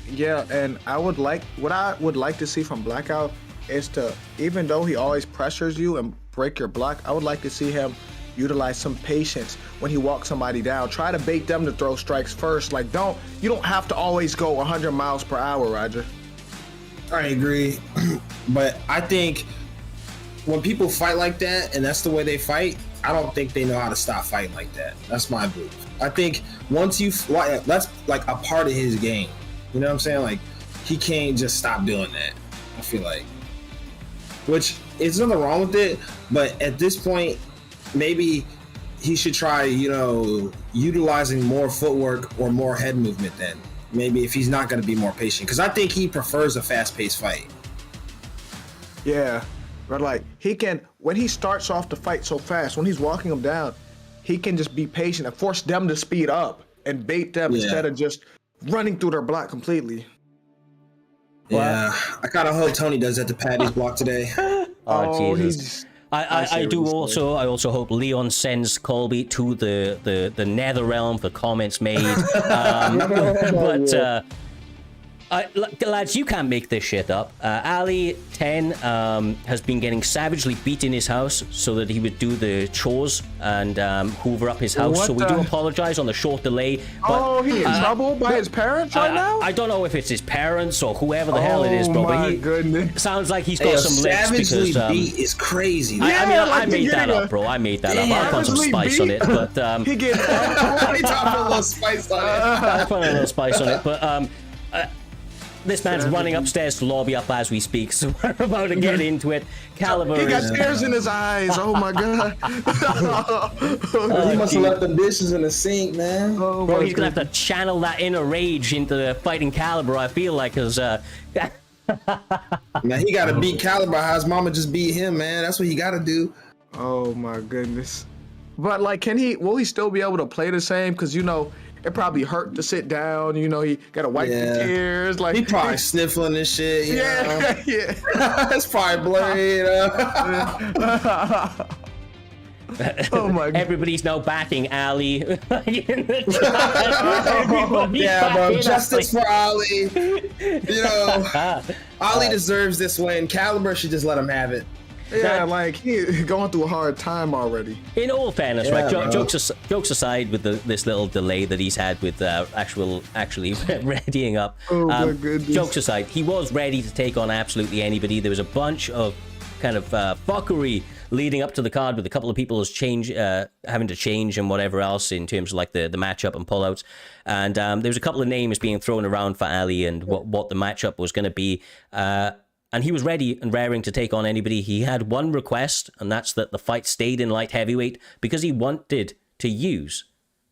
Yeah, and what I would like to see from Blackout is to, even though he always pressures you and break your block, I would like to see him utilize some patience when he walks somebody down. Try to bait them to throw strikes first. Like, you don't have to always go 100 miles per hour, Roger. I agree. But I think when people fight like that, and that's the way they fight, I don't think they know how to stop fighting like that. That's my belief. I think once that's like a part of his game. You know what I'm saying? Like, he can't just stop doing that, I feel like. Which, there's nothing wrong with it, but at this point, maybe he should try, utilizing more footwork or more head movement then. Maybe if he's not going to be more patient. Because I think he prefers a fast-paced fight. Yeah, but like, when he starts off the fight so fast, when he's walking them down, he can just be patient and force them to speed up and bait them instead of just running through their block completely. Yeah, I kind of hope Tony does that to Patty's block today. Oh, Jesus. I also hope Leon sends Colby to the nether realm for comments made. Lads, you can't make this shit up. Ali 10 has been getting savagely beat in his house so that he would do the chores and hoover up his house. So we do apologize on the short delay. But, he's in trouble by his parents right now? I don't know if it's his parents or whoever the hell it is, bro. But goodness. Sounds like he's got some licks because beat is crazy. I made that up, bro. I made that up. I'll put some spice on it, but he gets a little spice on it. I put a little spice on it, but This man's running upstairs to lobby up as we speak, so we're about to get into it. Caliber He got is... tears in his eyes. Oh my god. He must have left the dishes in the sink, man. Oh, Bro, my he's gonna have to channel that inner rage into the fighting Caliber, I feel like, because... Man, he gotta beat Caliber how his mama just beat him, man. That's what he gotta do. Oh my goodness. But like, will he still be able to play the same? Because, you know, it probably hurt to sit down. You know, he gotta wipe the tears. Like, he probably sniffling and shit. You know? Yeah. It's probably blurry, you know? Oh my god. Everybody's now backing Ali. Yeah, bro. Justice for Ali. You know, Ali deserves this win. Caliber should just let him have it. Yeah, like he's going through a hard time already. In all fairness, right? Jokes aside with this little delay that he's had with actually readying up. Oh my goodness. Jokes aside, he was ready to take on absolutely anybody. There was a bunch of kind of fuckery leading up to the card with a couple of people having to change and whatever else in terms of like the matchup and pullouts. And there was a couple of names being thrown around for Ali and what the matchup was going to be. And he was ready and raring to take on anybody. He had one request, and that's that the fight stayed in light heavyweight because he wanted to use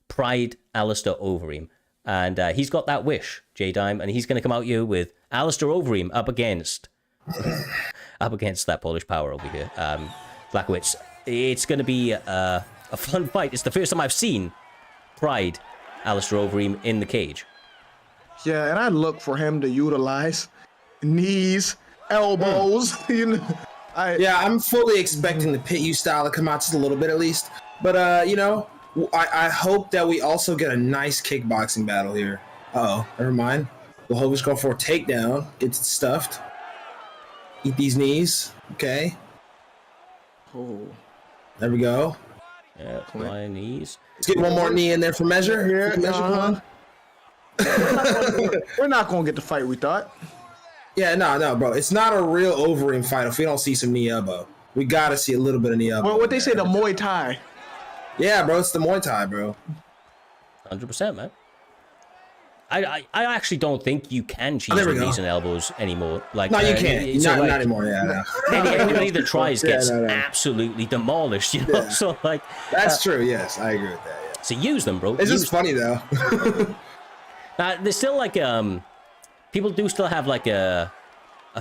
Pride Alistair Overeem. And he's got that wish, J-Dime, and he's going to come out here with Alistair Overeem up against that Polish power over here. Blackowitz. It's going to be a fun fight. It's the first time I've seen Pride Alistair Overeem in the cage. Yeah, and I look for him to utilize knees, elbows, you know. I'm fully expecting the pit you style to come out just a little bit at least. But you know, I hope that we also get a nice kickboxing battle here. Uh-oh, never mind. Blahovich go for a takedown, gets it stuffed. Eat these knees. Okay. Oh. There we go. Yeah, my knees. Let's get one more knee in there for measure. Yeah, Measure we're not gonna get the fight we thought. Yeah, no, bro. It's not a real Overeem fight if we don't see some knee elbow. We gotta see a little bit of knee elbow. Well, what they say, the Muay Thai. Yeah, bro, it's the Muay Thai, bro. 100%, man. I actually don't think you can cheese there we with go. knees and elbows anymore. Like, No, you can't. So Not anymore. Yeah, no. anybody that tries gets no. absolutely demolished, you know? Yeah. So, like... That's true, yes. I agree with that, yeah. So use them, bro. It's just funny, though. There's still, like, people do still have, like, a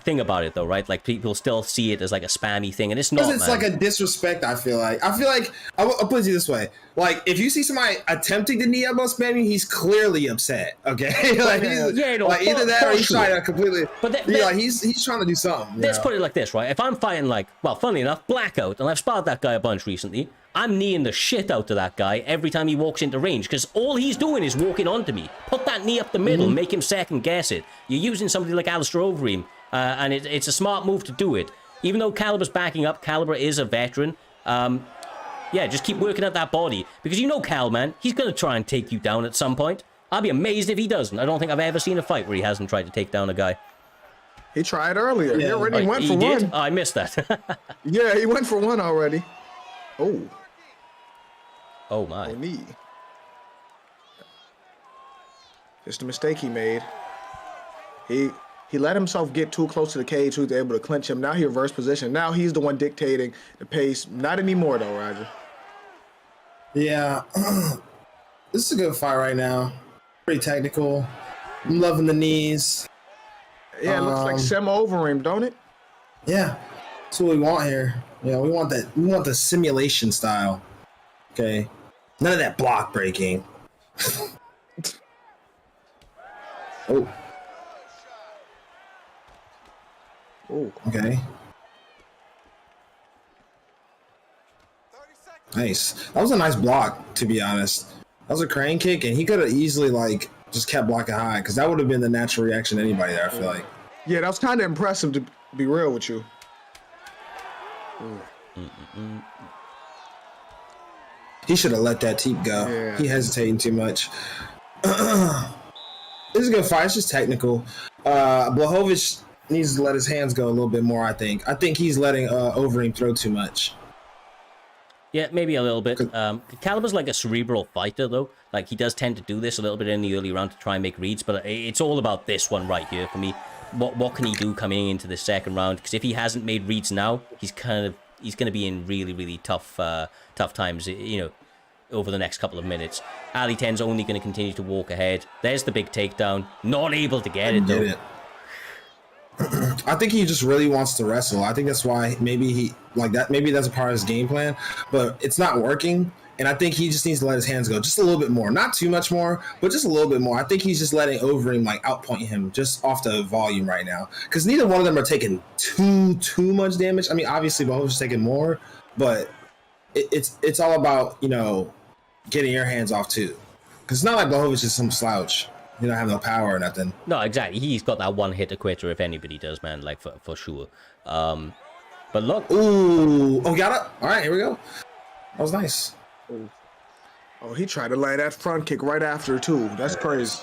thing about it, though, right? Like, people still see it as, like, a spammy thing, and it's not, Because it's man. like a disrespect, I feel like. I'll put it this way. Like, if you see somebody attempting to knee elbow spam you, he's clearly upset, okay? Like, either that or he's trying to completely... Like, he's trying to do something. Let's put it like this, right? If I'm fighting, like, well, funnily enough, Blackout, and I've sparred that guy a bunch recently, I'm kneeing the shit out of that guy every time he walks into range, because all he's doing is walking onto me. Put that knee up the middle, make him second guess it. You're using somebody like Alistair Overeem, and it's a smart move to do it. Even though Caliber's backing up, Caliber is a veteran. Yeah, just keep working at that body. Because you know Cal, man, he's going to try and take you down at some point. I'll be amazed if he doesn't. I don't think I've ever seen a fight where he hasn't tried to take down a guy. He tried earlier. Yeah. He already went for did? one. Oh, I missed that. Yeah, he went for one already. Oh. Oh, my. Oh, knee. Just a mistake he made. He let himself get too close to the cage. He was able to clinch him. Now he reversed position. Now he's the one dictating the pace. Not anymore, though, Roger. Yeah. This is a good fight right now. Pretty technical. I'm loving the knees. Yeah, it looks like Sam over him, don't it? Yeah. That's what we want here. Yeah, we want that. We want the simulation style. Okay. None of that block breaking. Oh. Oh. Okay. Nice. That was a nice block, to be honest. That was a crane kick, and he could have easily, like, just kept blocking high, because that would have been the natural reaction to anybody there, I feel like. Yeah, that was kind of impressive, to be real with you. He should have let that teep go. Yeah. He hesitating too much. This is a good fight. It's just technical. Blahovich needs to let his hands go a little bit more, I think. I think he's letting Overeem throw too much. Yeah, maybe a little bit. Caliber's like a cerebral fighter, though. Like, he does tend to do this a little bit in the early round to try and make reads, but it's all about this one right here for me. What can he do coming into the second round? Because if he hasn't made reads now, he's going to be in really, really tough times, over the next couple of minutes. Ali 10's only going to continue to walk ahead. There's the big takedown. Not able to get it, though. I think he just really wants to wrestle. I think that's why maybe maybe that's a part of his game plan, but it's not working. And I think he just needs to let his hands go just a little bit more. Not too much more, but just a little bit more. I think he's just letting Overeem outpoint him just off the volume right now. Because neither one of them are taking too much damage. I mean, obviously Bohovich is taking more, but it's all about, getting your hands off too. Because it's not like Bohovich is some slouch. You don't have no power or nothing. No, exactly. He's got that one hit quitter if anybody does, man, for sure. But look. Ooh. Oh, got it? All right, here we go. That was nice. Oh, he tried to land that front kick right after, too. That's crazy.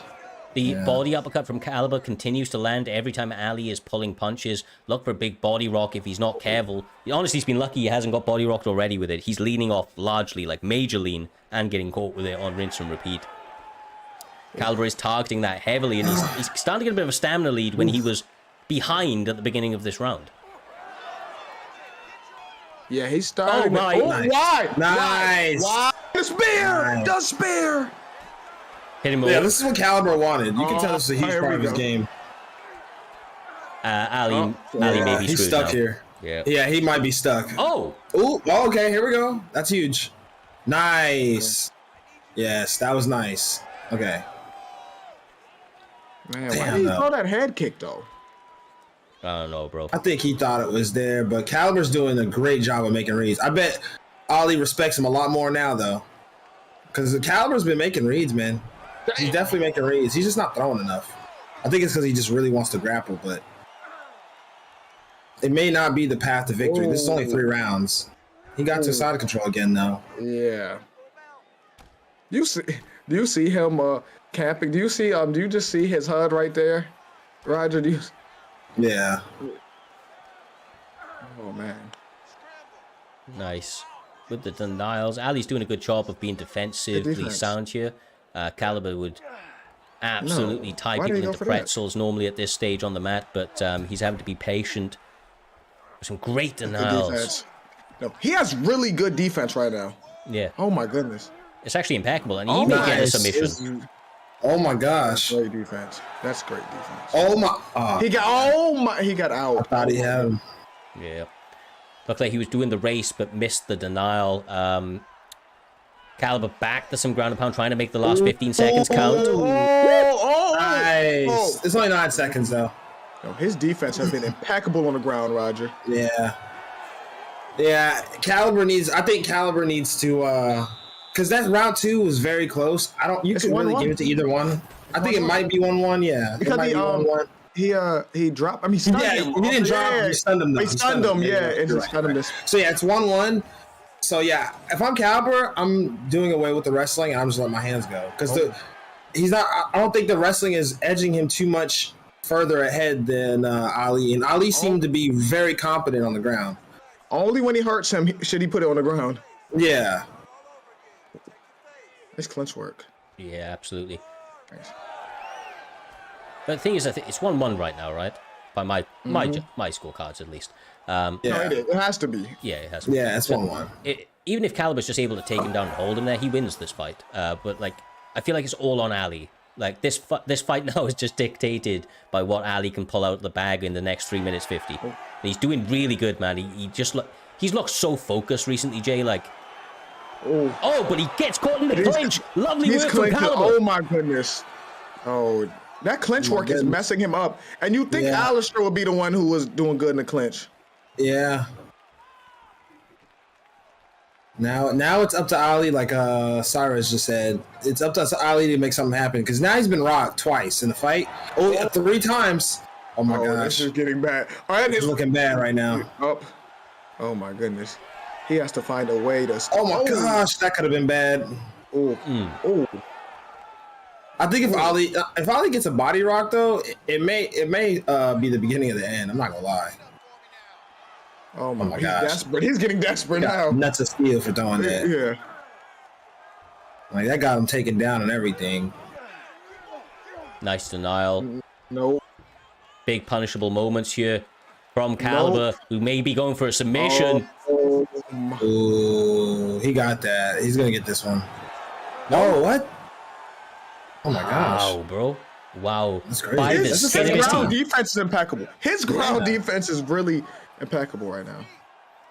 The body uppercut from Caliber continues to land every time Ali is pulling punches. Look for a big body rock if he's not careful. Honestly, he's been lucky he hasn't got body rocked already with it. He's leaning off largely, major lean, and getting caught with it on rinse and repeat. Caliber is targeting that heavily, and he's starting to get a bit of a stamina lead when he was behind at the beginning of this round. Yeah, he's starting. Oh, nice. Why? Nice. Why? The spear! Nice. The spear! Hit him Yeah, over. this is what Caliber wanted. You can tell this is a huge part of his game. Ali may be he's screwed stuck now. here. Yeah, he might be stuck. Oh! Ooh, okay, here we go. That's huge. Nice. Yes, that was nice. Okay. Man, why did he throw that head kick, though? I don't know, bro. I think he thought it was there, but Caliber's doing a great job of making reads. I bet Ali respects him a lot more now, though. Because Caliber's been making reads, man. He's definitely making reads. He's just not throwing enough. I think it's because he just really wants to grapple, but it may not be the path to victory. This is only 3 rounds. He got to side control again, though. Yeah. Do you see him camping? Do you just see his HUD right there? Roger, do you? Yeah. Oh, man. Nice. With the denials. Ali's doing a good job of being defensively sound here. Caliber would absolutely tie people into pretzels normally at this stage on the mat, but he's having to be patient. Some great denials. No, he has really good defense right now. Yeah. Oh, my goodness. It's actually impeccable, and he may get a submission. Oh my gosh. Great defense. That's great defense. Oh my. He got out. I thought he had him. Yeah. Looked like he was doing the race, but missed the denial. Caliber back to some ground and pound, trying to make the last 15 seconds count. Nice. It's only 9 seconds, though. No, his defense has been impeccable on the ground, Roger. Yeah. Yeah, I think Caliber needs to, because that round 2 was very close. You could really give it to either one. I think it might be 1-1, yeah. Because it might be 1-1. He dropped, he stunned him. He didn't drop him, he stunned him, though. He stunned him, and he stunned him. So, yeah, it's 1-1. So, yeah, if I'm Caliber, I'm doing away with the wrestling, and I'm just letting my hands go. Because I don't think the wrestling is edging him too much further ahead than Ali. And Ali seemed to be very competent on the ground. Only when he hurts him should he put it on the ground. Yeah. Nice clinch work. Yeah, absolutely. Thanks. But the thing is, I think it's 1-1 right now, right? By my scorecards, at least. Yeah. No, it has to be. Yeah, it has to be. Yeah, it's 1-1. Even if Caliber's just able to take him down and hold him there, he wins this fight. But, I feel like it's all on Ali. This fight now is just dictated by what Ali can pull out of the bag in the next 3 minutes 50. And he's doing really good, man. He's looked so focused recently, Jay. But he gets caught in the clinch. Lovely work from Caliber. Oh my goodness. Oh, that clinch work is messing him up. And you think Alistair would be the one who was doing good in the clinch? Yeah. Now it's up to Ali, like Cyrus just said. It's up to Ali to make something happen because now he's been rocked twice in the fight. 3 times. Oh my gosh. This is getting bad. It's looking bad right now. Oh my goodness. He has to find a way to. Oh my gosh, that could have been bad. Oh. I think if Ali gets a body rock though, it may be the beginning of the end. I'm not gonna lie. Oh my, my he's gosh. desperate. He's getting desperate now. Nuts of steel for throwing that. Yeah. Like that got him taken down and everything. Nice denial. No. Big punishable moments here from Caliber, who may be going for a submission. Ooh, he got that. He's gonna get this one. No, what? Oh my gosh. Wow, bro. Wow. That's crazy. His ground defense is impeccable. His ground defense is really impeccable right now.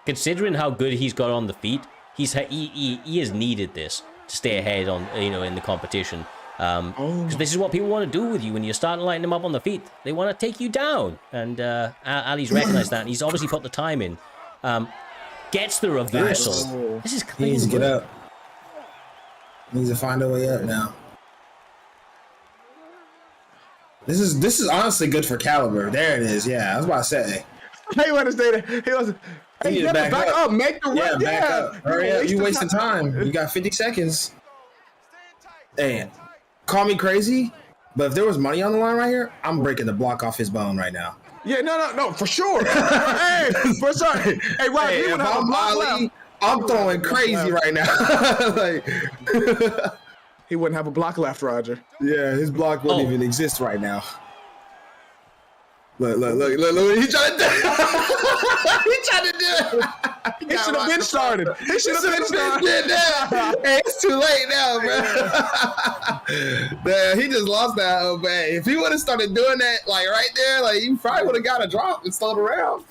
Considering how good he's got on the feet, he has needed this to stay ahead on in the competition. Because this is what people want to do with you when you're starting to lighten them up on the feet. They want to take you down, and Ali's recognized that, and he's obviously put the time in. Gets the reversal. This is clean. He needs to get up. He needs to find a way up now. This is honestly good for Caliber. There it is. Yeah, I was about to say. He wanted to stay there. He was. Hey, you back up. Make the run. Back up. Hurry up. You wasting time. You got 50 seconds. Hey, call me crazy, but if there was money on the line right here, I'm breaking the block off his bone right now. Yeah, no, for sure. Hey, for sure. Hey, Rod, hey, if I'm Ali, I'm throwing crazy right now. Like, he wouldn't have a block left, Roger. Yeah, his block wouldn't even exist right now. Look what he trying to do. He trying to do it. He should have been started. He should have been started. Hey, it's too late now, bro. Man, he just lost that. Oh, man. If he would have started doing that, like, right there, like, he probably would have got a drop and slowed around.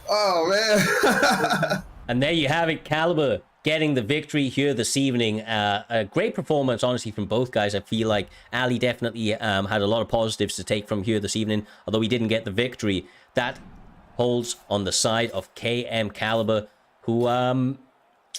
Oh, man. And there you have it, Caliber getting the victory here this evening. A great performance, honestly, from both guys. I feel like Ali definitely had a lot of positives to take from here this evening, although he didn't get the victory. That holds on the side of KM Caliber, who,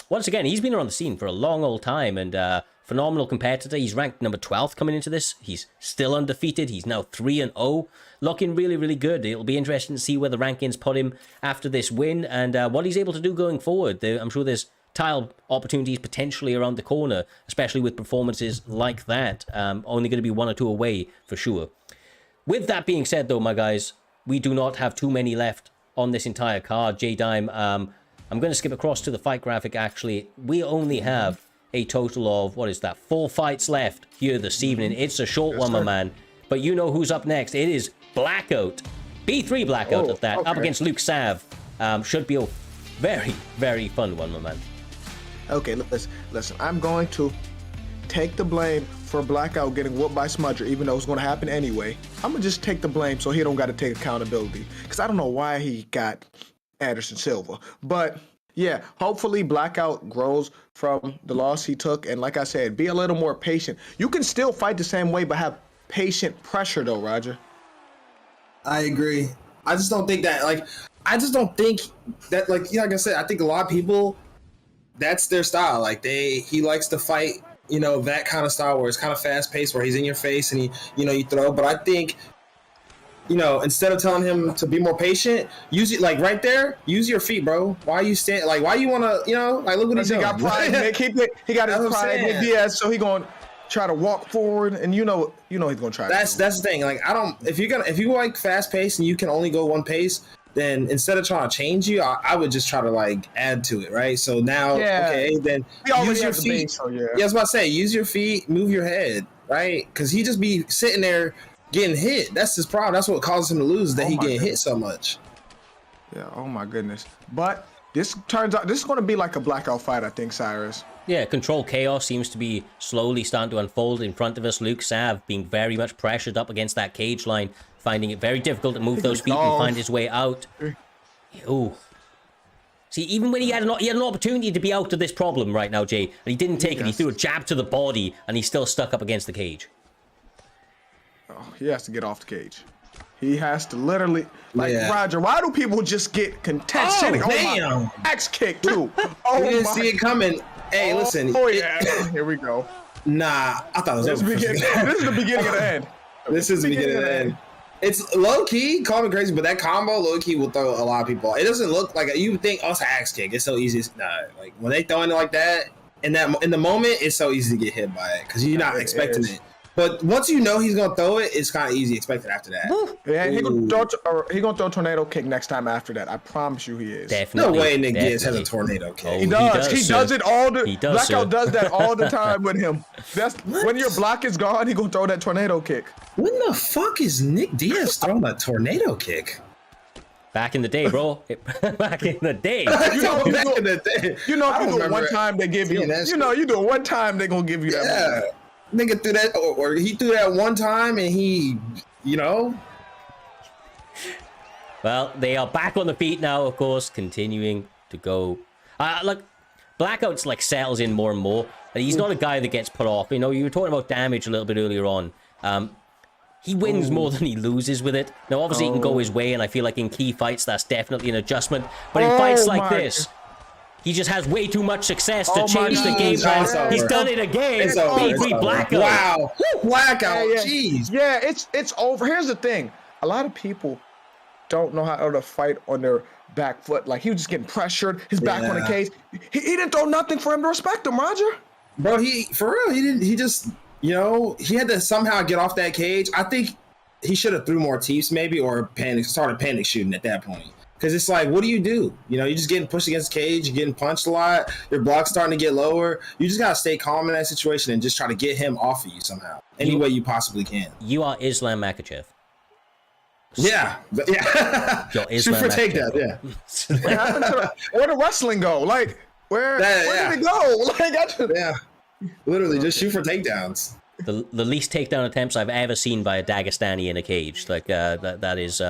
once again, he's been around the scene for a long old time, and phenomenal competitor. He's ranked number 12th coming into this. He's still undefeated. He's now 3-0. Looking really, really good. It'll be interesting to see where the rankings put him after this win, and what he's able to do going forward. I'm sure there's title opportunities potentially around the corner, especially with performances like that. Only going to be 1 or 2 away for sure. With that being said, though, my guys, we do not have too many left on this entire card. J-Dime, I'm going to skip across to the fight graphic, actually. We only have a total of, 4 fights left here this evening. It's a short one, my man. But you know who's up next. It is Blackout. B3 Blackout at that, up against Luke Sav. Should be a very, very fun one, my man. Okay, listen. I'm going to take the blame for Blackout getting whooped by Smudger, even though it's going to happen anyway. I'm going to just take the blame so he don't got to take accountability. Because I don't know why he got Anderson Silva. But, yeah, hopefully Blackout grows from the loss he took. And like I said, be a little more patient. You can still fight the same way, but have patient pressure, though, Roger. I agree. I just don't think that, like I said, I think a lot of people, that's their style. Like he likes to fight, that kind of style where it's kind of fast paced, where he's in your face and you throw. But I think, instead of telling him to be more patient, use it like right there. Use your feet, bro. Why you stand? Like why you want to? Like look what he's doing. He got pride. He got his pride with Diaz, so he going to try to walk forward, and he's gonna try. That's the thing. Like if you like fast pace and you can only go one pace, then instead of trying to change you, I would just try to like add to it, right? So now, then use your feet. I was about to say, use your feet, move your head, right? Because he just be sitting there getting hit. That's his problem. That's what causes him to lose. That he getting hit so much. Yeah. Oh my goodness. But this turns out this is going to be like a Blackout fight, I think, Cyrus. Yeah, Control Chaos seems to be slowly starting to unfold in front of us. Luke Sav being very much pressured up against that cage line, finding it very difficult to move those feet and find his way out. Ooh. See, even when he had an opportunity to be out of this problem right now, Jay, and he didn't take it. He threw a jab to the body, and he's still stuck up against the cage. Oh, he has to get off the cage. He has to literally, Roger, why do people just get content sitting on my axe kick, too? We didn't see it coming. Hey, listen. Oh, yeah. Here we go. Nah, I thought it was over. This is the beginning of the end. This is the beginning of the end. It's low-key, call me crazy, but that combo low-key will throw a lot of people. It doesn't look like you would think, it's an axe kick. It's so easy. Nah, like when they throw it like that, in the moment, it's so easy to get hit by it because you're not expecting it. But once you know he's gonna throw it, it's kind of easy expected after that. Yeah, he gonna throw a tornado kick next time after that. I promise you, he is. Definitely. No way Nick Diaz has a tornado kick. Oh, He does. He does it all the. sir. Blackout does that all the time with him. That's when your block is gone. He gonna throw that tornado kick. When the fuck is Nick Diaz throwing a tornado kick? Back in the day, bro. Back in the day. You know, Back in the day. You know, I if you don't do it one remember time, they give you. seeing that You shit. know, you do it one time, they gonna give you that. Yeah. Nigga threw that, or he threw that one time and he, you know. Well, they are back on the feet now, of course, continuing to go. Look, Blackout's like settles in more and more. He's not a guy that gets put off. You know, you were talking about damage a little bit earlier on. He wins more than he loses with it. Now, obviously, he can go his way, and I feel like in key fights, that's definitely an adjustment. But in fights like this, he just has way too much success to change the game plan. He's done it again. B3 Blackout. Wow. Blackout. Yeah. Jeez. Yeah, it's over. Here's the thing. A lot of people don't know how to fight on their back foot. Like, he was just getting pressured. His back on the cage. He didn't throw nothing for him to respect him, Roger. Bro, for real, he just, you know, he had to somehow get off that cage. I think he should have threw more teeps maybe, or started panic shooting at that point. Because it's like, what do? You know, you're just getting pushed against the cage, you're getting punched a lot, your block's starting to get lower. You just got to stay calm in that situation and just try to get him off of you somehow, any way you possibly can. You are Islam Makhachev. Yeah. You're Shoot Islam for Makhachev. takedown, Yeah. Where did wrestling go? Like, where did it go? Like, yeah. Literally, just shoot for takedowns. The least takedown attempts I've ever seen by a Dagestani in a cage. Like, that is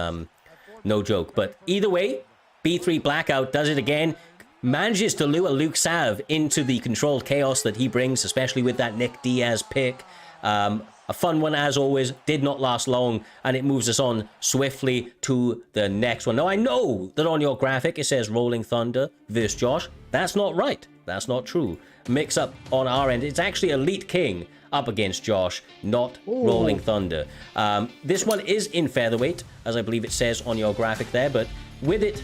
no joke. But either way, B3 Blackout does it again. Manages to lure Luke Sav into the controlled chaos that he brings, especially with that Nick Diaz pick. A fun one, as always, did not last long, and it moves us on swiftly to the next one. Now, I know that on your graphic it says Rolling Thunder versus Josh. That's not right. That's not true. Mix-up on our end. It's actually Elite King up against Josh, not Rolling Thunder. This one is in featherweight, as I believe it says on your graphic there, but with it,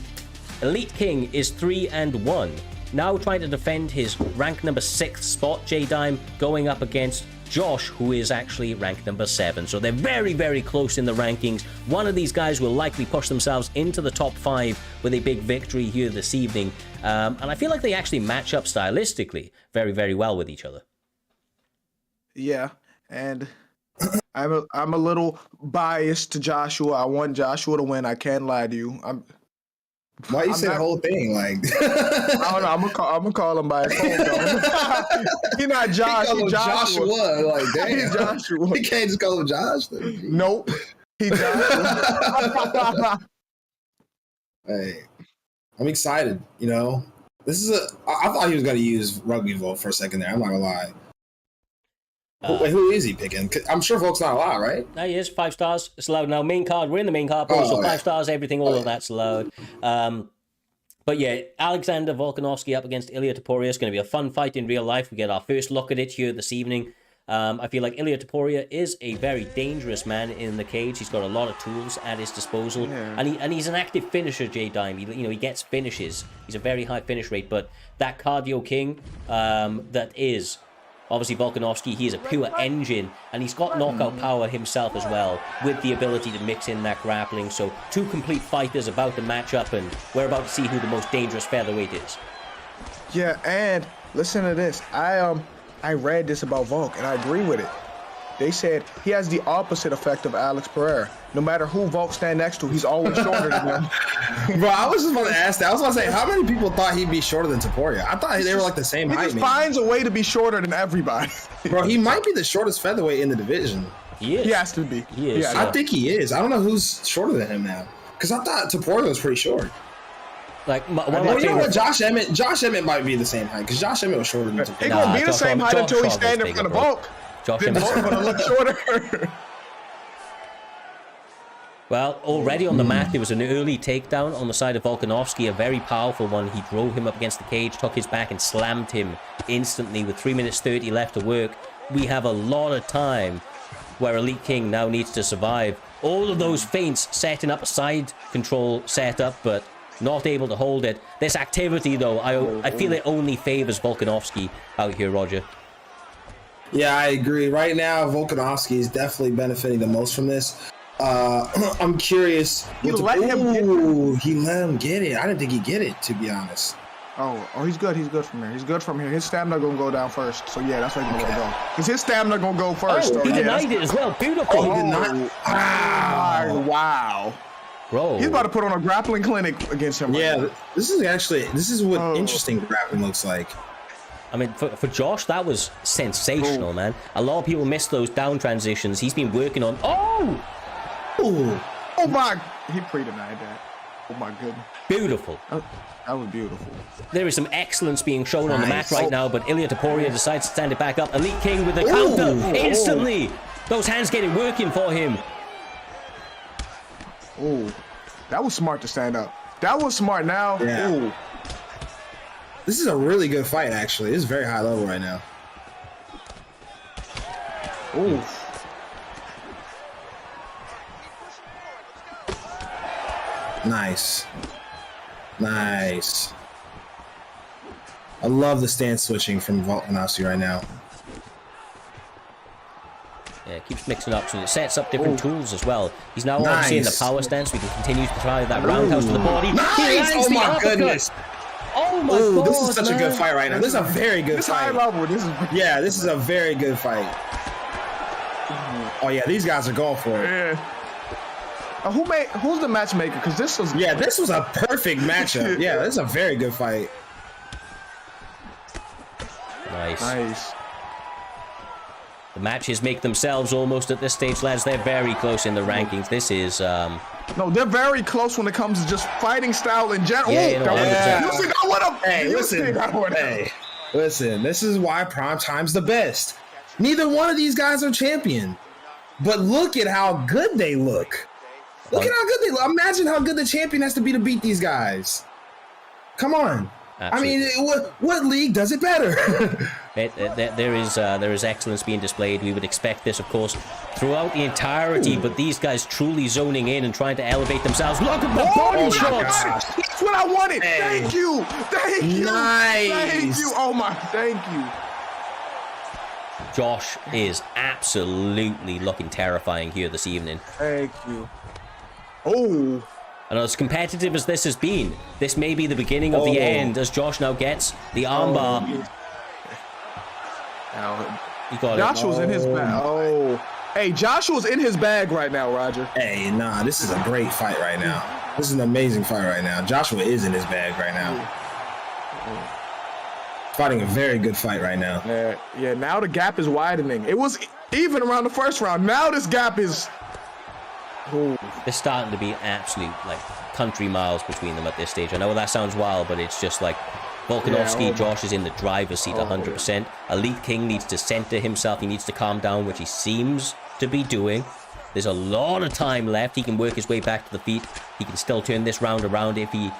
Elite King is 3-1. Now trying to defend his rank number 6 spot, J-Dime, going up against Josh, who is actually ranked number 7. So they're very, very close in the rankings. One of these guys will likely push themselves into the top 5 with a big victory here this evening. And I feel like they actually match up stylistically very, very well with each other. yeah, and I'm a little biased to Joshua. I want Joshua to win. I can't lie to you. Why you say the whole thing? Like, I don't know. I'm gonna call him by his phone. Though. He's not Josh. He's Joshua. Like, damn. He's Joshua. You can't just call him Josh. Then. Nope. He's Joshua. Hey, I'm excited. You know, this is I thought he was gonna use Rugby Vote for a second there. I'm not gonna lie. Wait, who is he picking? I'm sure Volk's not allowed, right? Now he is 5 stars. It's allowed now. Main card. We're in the main card. So 5 stars. Everything. All of that's allowed. But yeah, Alexander Volkanovski up against Ilia Topuria is going to be a fun fight in real life. We get our first look at it here this evening. I feel like Ilia Topuria is a very dangerous man in the cage. He's got a lot of tools at his disposal, and he's an active finisher. J-Dime, he gets finishes. He's a very high finish rate, but that cardio king that is obviously Volkanovski, he is a pure engine, and he's got knockout power himself as well, with the ability to mix in that grappling. So 2 complete fighters about to match up, and we're about to see who the most dangerous featherweight is. Yeah, and listen to this. I read this about Volk, and I agree with it. They said he has the opposite effect of Alex Pereira. No matter who Volk stand next to, he's always shorter than him. Bro, I was just about to ask that. I was about to say, how many people thought he'd be shorter than Topuria? I thought they were like the same height. He just finds a way to be shorter than everybody. Bro, he might be the shortest featherweight in the division. He is. He has to be. He is. Yeah. I think he is. I don't know who's shorter than him now. Because I thought Topuria was pretty short. Like, one of Well, my you know what? favorite... Josh Emmett might be the same height. Because Josh Emmett was shorter than He Topuria. gonna be the Josh same height until he Emmett stand in is front of bigger, bro. Volk. Josh Then Emmett's Volk gonna look shorter. Well, already on the mat, there was an early takedown on the side of Volkanovski, a very powerful one. He drove him up against the cage, took his back, and slammed him instantly with 3 minutes 30 left to work. We have a lot of time where Elite King now needs to survive. All of those feints setting up a side control setup, but not able to hold it. This activity, though, I feel it only favors Volkanovski out here, Roger. Yeah, I agree. Right now, Volkanovski is definitely benefiting the most from this. I'm curious. He let him get it. He let him get it. I didn't think he'd get it, to be honest. Oh, he's good. He's good from here. He's good from here. His stamina gonna go down first. So yeah, that's where he's gonna let it go. Cause his stamina gonna go first. He denied it as well. Beautiful. He did not. Wow. Bro. He's about to put on a grappling clinic against him. Yeah, right now. this is what interesting grappling looks like. I mean, for Josh, that was sensational, man. A lot of people miss those down transitions. He's been working on. Ooh. Oh my! He pre-denied that. Oh my goodness. Beautiful. That was beautiful. There is some excellence being shown on the mat right now, but Ilya Topuria decides to stand it back up. Elite King with the counter instantly. Those hands getting working for him. Oh, that was smart to stand up. That was smart. Now, Yeah. This is a really good fight, actually. This is very high level right now. Oh. Nice. Nice. I love the stance switching from Volkanovski right now. Yeah, keeps mixing up, so it sets up different tools as well. He's now obviously in the power stance. We can continue to try that roundhouse to the body. Nice! Oh my goodness! Oh my god! This is such a good fight right now. This is a very good This fight. high level. This is. Yeah, this is a very good fight. Oh yeah, these guys are going for it. Yeah. Who's the matchmaker? Because this was. Yeah, this was a perfect matchup. Yeah, this is a very good fight. Nice. Nice. The matches make themselves almost at this stage, lads. They're very close in the rankings. This is No, they're very close when it comes to just fighting style in general. Yeah, Oh, yeah. You think I would have? Hey, listen. This is why prime time's the best. Neither one of these guys are champion, but look at how good they look. Look at how good they look. Imagine how good the champion has to be to beat these guys. Come on. Absolutely. I mean, what league does it better? There is excellence being displayed. We would expect this, of course, throughout the entirety, but these guys truly zoning in and trying to elevate themselves. Look at the body shots! That's what I wanted. Hey. Thank you. Thank you. Nice. Thank you. Oh my. Thank you. Josh is absolutely looking terrifying here this evening. Thank you. Oh. And as competitive as this has been, this may be the beginning of the end as Josh now gets the armbar. He got Joshua's in his bag. Oh. Hey, Joshua's in his bag right now, Roger. Hey, nah, this is a great fight right now. This is an amazing fight right now. Joshua is in his bag right now. Fighting a very good fight right now. Yeah, now the gap is widening. It was even around the first round. Now this gap is... They're starting to be absolute, like, country miles between them at this stage. I know that sounds wild, but it's just like Volkanovski, Josh is in the driver's seat 100%. Elite King needs to center himself. He needs to calm down, which he seems to be doing. There's a lot of time left. He can work his way back to the feet. He can still turn this round around if he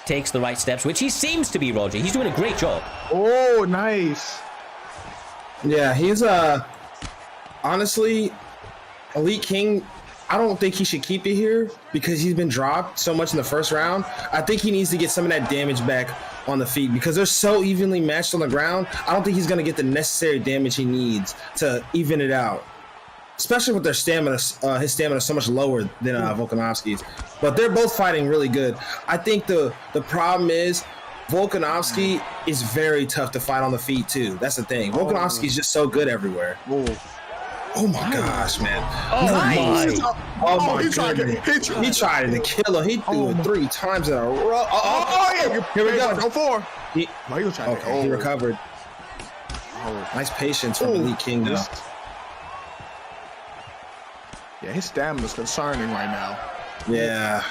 takes the right steps, which he seems to be, Roger. He's doing a great job. Oh, nice. Yeah, he's honestly, Elite King, I don't think he should keep it here because he's been dropped so much in the first round. I think he needs to get some of that damage back on the feet because they're so evenly matched on the ground. I don't think he's going to get the necessary damage he needs to even it out, especially with their stamina. His stamina is so much lower than Volkanovski's, but they're both fighting really good. I think the problem is Volkanovski is very tough to fight on the feet too. That's the thing. Volkanovski is just so good everywhere. Oh my gosh, man. Nice. Oh my goodness. He tried to kill him. He threw it 3 times in a row. Yeah. Here we go. Go 4. He recovered. Nice patience from Elite King though. Yeah, his stamina's concerning right now. Yeah.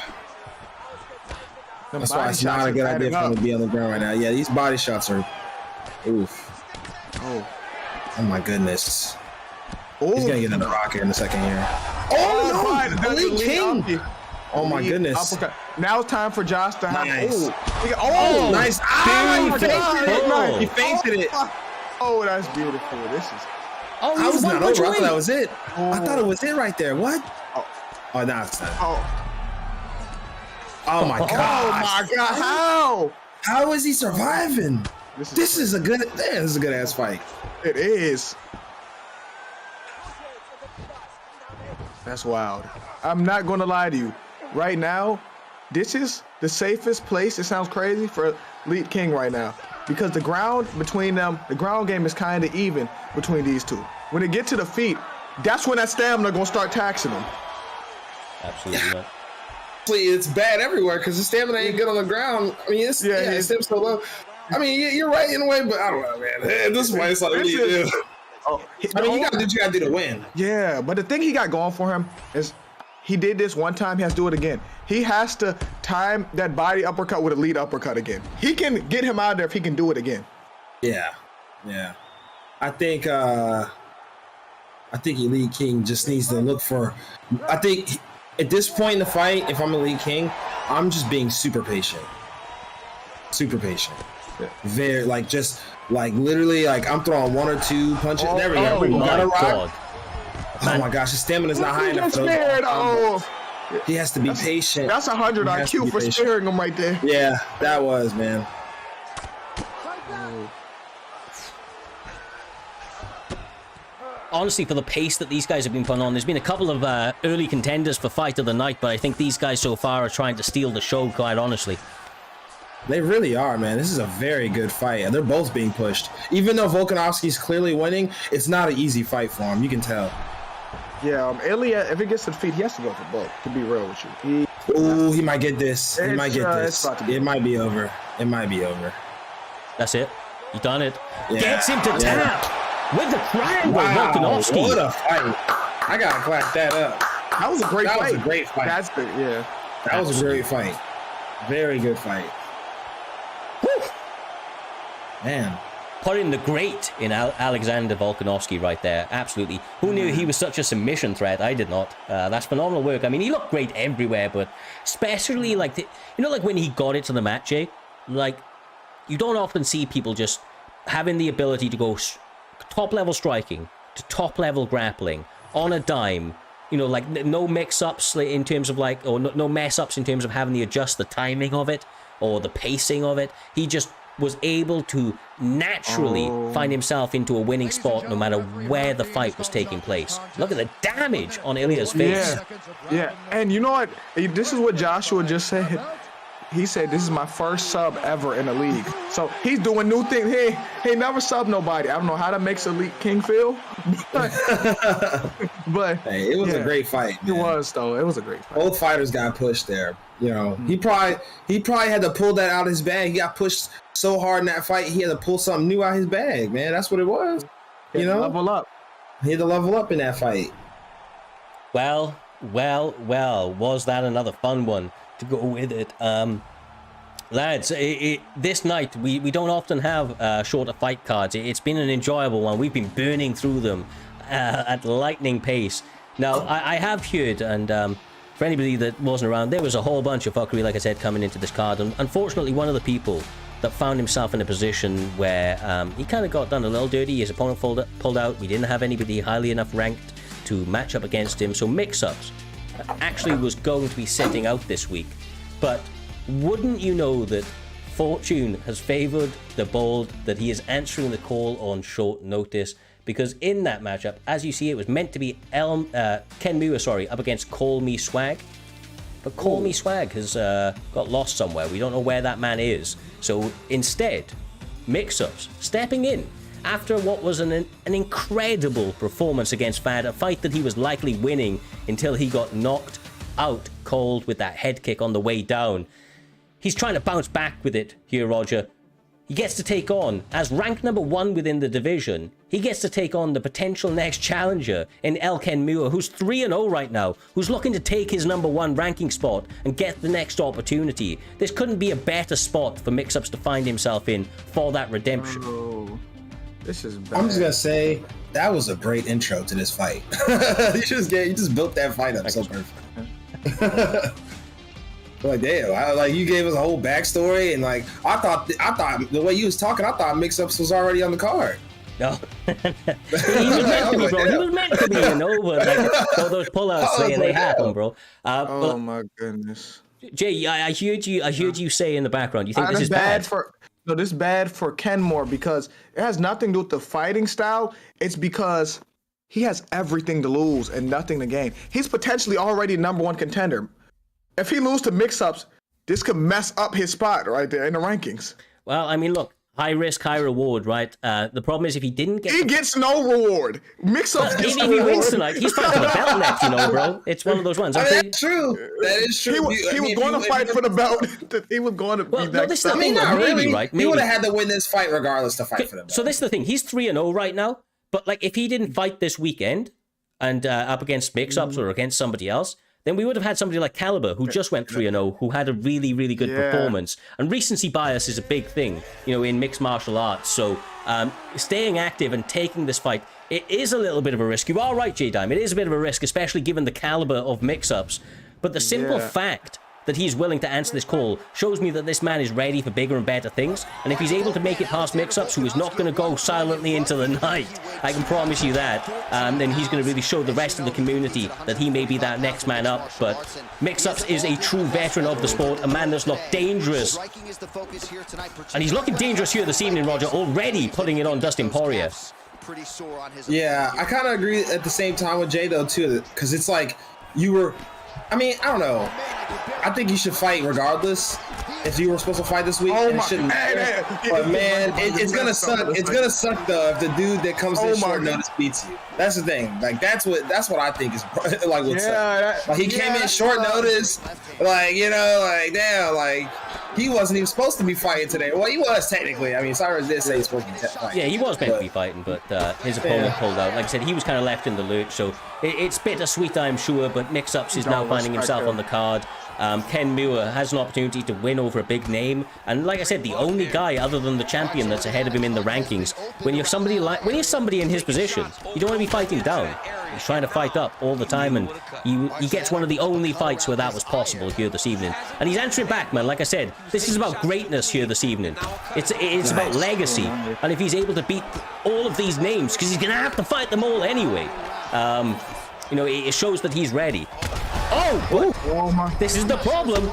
That's why it's not a good idea for him to be on the ground right now. Yeah, these body shots are oof. Oh my goodness. He's gonna get another rocket in the second year. Oh no! Elite King! Oh my goodness. Uppercut. Now it's time for Josh to have. Nice. Nice. He fainted it. Oh, that's beautiful. This is. I was not over. I thought that was it. I thought it was it right there. What? Oh, no, it's not. Oh my gosh. Oh my God! How? How is he surviving? This is a good ass fight. It is. That's wild. I'm not gonna lie to you. Right now, this is the safest place. It sounds crazy for Elite King right now because the ground between them, the ground game is kind of even between these two. When they get to the feet, that's when that stamina gonna start taxing them. Absolutely not. It's bad everywhere because the stamina ain't good on the ground. I mean, it's so low. I mean, you're right in a way, but I don't know, man. At this point, it's like, what do you do? I mean, you gotta do what you gotta do to win. Yeah, but the thing he got going for him is he did this one time, he has to do it again. He has to time that body uppercut with a lead uppercut again. He can get him out of there if he can do it again. Yeah. I think Elite King just needs to look for. I think at this point in the fight, if I'm Elite King, I'm just being super patient. Super patient. Yeah. Very literally I'm throwing one or two punches. There we go. We got a rock. Oh my gosh, his stamina's not high enough. He has to be patient. That's 100 IQ for sparing him right there. Yeah, that was, man. Honestly, for the pace that these guys have been putting on, there's been a couple of early contenders for Fight of the Night, but I think these guys so far are trying to steal the show, quite honestly. They really are, man. This is a very good fight, and they're both being pushed. Even though Volkanovski's clearly winning, it's not an easy fight for him. You can tell. Yeah, Ilya, if he gets to the feet, he has to go for both, to be real with you. He might get this. He might get this. It might be over. It might be over. That's it. You done it. Yeah. Gets him to tap with the triangle. Wow, Volkanovski. What a fight. I got to clap that up. That was a great fight. That was a great fight. That's good, yeah. That was a great fight. Very good fight. Whew. Man. Putting the great in Alexander Volkanovski right there. Absolutely. Who knew he was such a submission threat? I did not. That's phenomenal work. I mean, he looked great everywhere, but especially like when he got it to the mat, Jay, like you don't often see people just having the ability to go top level striking to top level grappling on a dime. Like no mix-ups in terms of or no mess-ups in terms of having to adjust the timing of it or the pacing of it. He just was able to naturally find himself into a winning spot no matter where the fight was taking place. Look at the damage on Ilya's face. Yeah. And you know what? This is what Joshua just said. He said, this is my first sub ever in the league. So he's doing new things. He never subbed nobody. I don't know how that makes Elite King feel. But hey, it was a great fight, man. It was, though. It was a great fight. Both fighters got pushed there. He probably had to pull that out of his bag. He got pushed so hard in that fight, he had to pull something new out of his bag, man. That's what it was. Level up. He had to level up in that fight. Well, was that another fun one to go with it? Lads, this night we don't often have shorter fight cards. It's been an enjoyable one. We've been burning through them at lightning pace. Now, I have heard, and for anybody that wasn't around, there was a whole bunch of fuckery, like I said, coming into this card. And unfortunately, one of the people that found himself in a position where he kind of got done a little dirty. His opponent pulled out. We didn't have anybody highly enough ranked to match up against him. So mix-ups actually was going to be setting out this week. But wouldn't you know that fortune has favored the bold, that he is answering the call on short notice? Because in that matchup, as you see, it was meant to be Ken Mua, up against Call Me Swag. But Call Me Swag has got lost somewhere. We don't know where that man is. So instead, Mix-Ups stepping in after what was an incredible performance against Fad, a fight that he was likely winning until he got knocked out cold with that head kick on the way down. He's trying to bounce back with it here, Roger. He gets to take on, as ranked number 1 within the division, he gets to take on the potential next challenger in Ken Mua, who's 3-0 right now, who's looking to take his number 1 ranking spot and get the next opportunity. This couldn't be a better spot for Mix-Ups to find himself in for that redemption. Oh, this is bad. I'm just going to say, that was a great intro to this fight. you just built that fight up so perfect. Like, damn, you gave us a whole backstory, and I thought the way you was talking, I thought Mix-Ups was already on the card. No. He was meant to be, bro. He was meant to be, but all those pullouts, they happen, bro. Oh my goodness. Jay, I heard you say in the background. You think this is bad? This is bad for Kenmore because it has nothing to do with the fighting style. It's because he has everything to lose and nothing to gain. He's potentially already number one contender. If he loses to mix-ups, this could mess up his spot right there in the rankings. Well, I mean, look, high risk, high reward, right? The problem is if he didn't get... He gets no reward. Mix-ups gets if he wins tonight, he's fighting for the belt next, bro. It's one of those ones. That's true. That is true. He was going to fight for the belt. He was going to be this is the thing, not maybe, really. right? He would have had to win this fight regardless to fight for the belt. So this is the thing. He's 3-0 right now, but like if he didn't fight this weekend and up against mix-ups or against somebody else, then we would have had somebody like Caliber, who just went 3-0, who had a really, really good performance. And recency bias is a big thing, in mixed martial arts. So staying active and taking this fight, it is a little bit of a risk. You are right, J-Dime. It is a bit of a risk, especially given the caliber of mix-ups. But the simple fact that he's willing to answer this call shows me that this man is ready for bigger and better things. And if he's able to make it past mix-ups, who is not going to go silently into the night, I can promise you that, then he's going to really show the rest of the community that he may be that next man up. But mix-ups is a true veteran of the sport, a man that's looked dangerous. And he's looking dangerous here this evening, Roger, already putting it on Dustin Poirier. Yeah, I kind of agree at the same time with Jay, though, too, because it's like I don't know. I think you should fight regardless. If you were supposed to fight this week, it shouldn't matter. But man, it's gonna suck. It's gonna suck though if the dude that comes in short notice beats you. That's the thing. Like that's what I think is like what's up. Like he came in short notice, damn, he wasn't even supposed to be fighting today. Well, he was technically. I mean, Cyrus did say he's supposed to be fighting. Yeah, he was meant to be fighting, but his opponent pulled out. Like I said, he was kind of left in the lurch, so it's bittersweet, I'm sure, but Mix-Ups is now finding himself on the card. Ken Muir has an opportunity to win over a big name, and like I said, the only guy other than the champion that's ahead of him in the rankings. When you're somebody in his position, you don't want to be fighting down. He's trying to fight up all the time, and he gets one of the only fights where that was possible here this evening. And he's answering back, man. Like I said, this is about greatness here this evening. It's about legacy, and if he's able to beat all of these names, because he's gonna have to fight them all anyway. It shows that he's ready. This is the problem.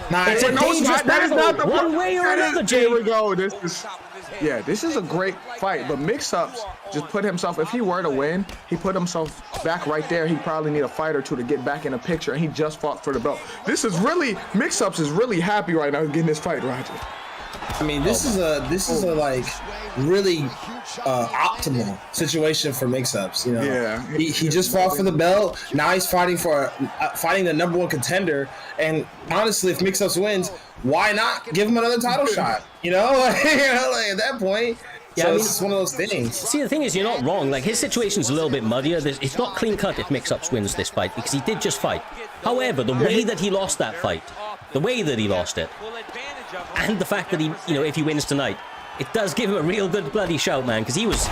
It's a dangerous battle, one way or another, Jay. Here we go. This is a great fight, but Mix-Ups just put himself, if he were to win, he put himself back right there. He probably need a fight or two to get back in the picture, and he just fought for the belt. Mix-Ups is really happy right now getting this fight, Roger. I mean, this is a really optimal situation for Mix-Ups. He just fought for the belt. Now he's fighting the number one contender. And honestly, if Mix-Ups wins, why not give him another title shot? At that point. Yeah, so it's one of those things. See, the thing is, you're not wrong. Like, his situation's a little bit muddier. It's not clean cut if Mix-Ups wins this fight, because he did just fight. However, the way that he lost that fight, the way that he lost it, and the fact that if he wins tonight, it does give him a real good bloody shout, man, because he was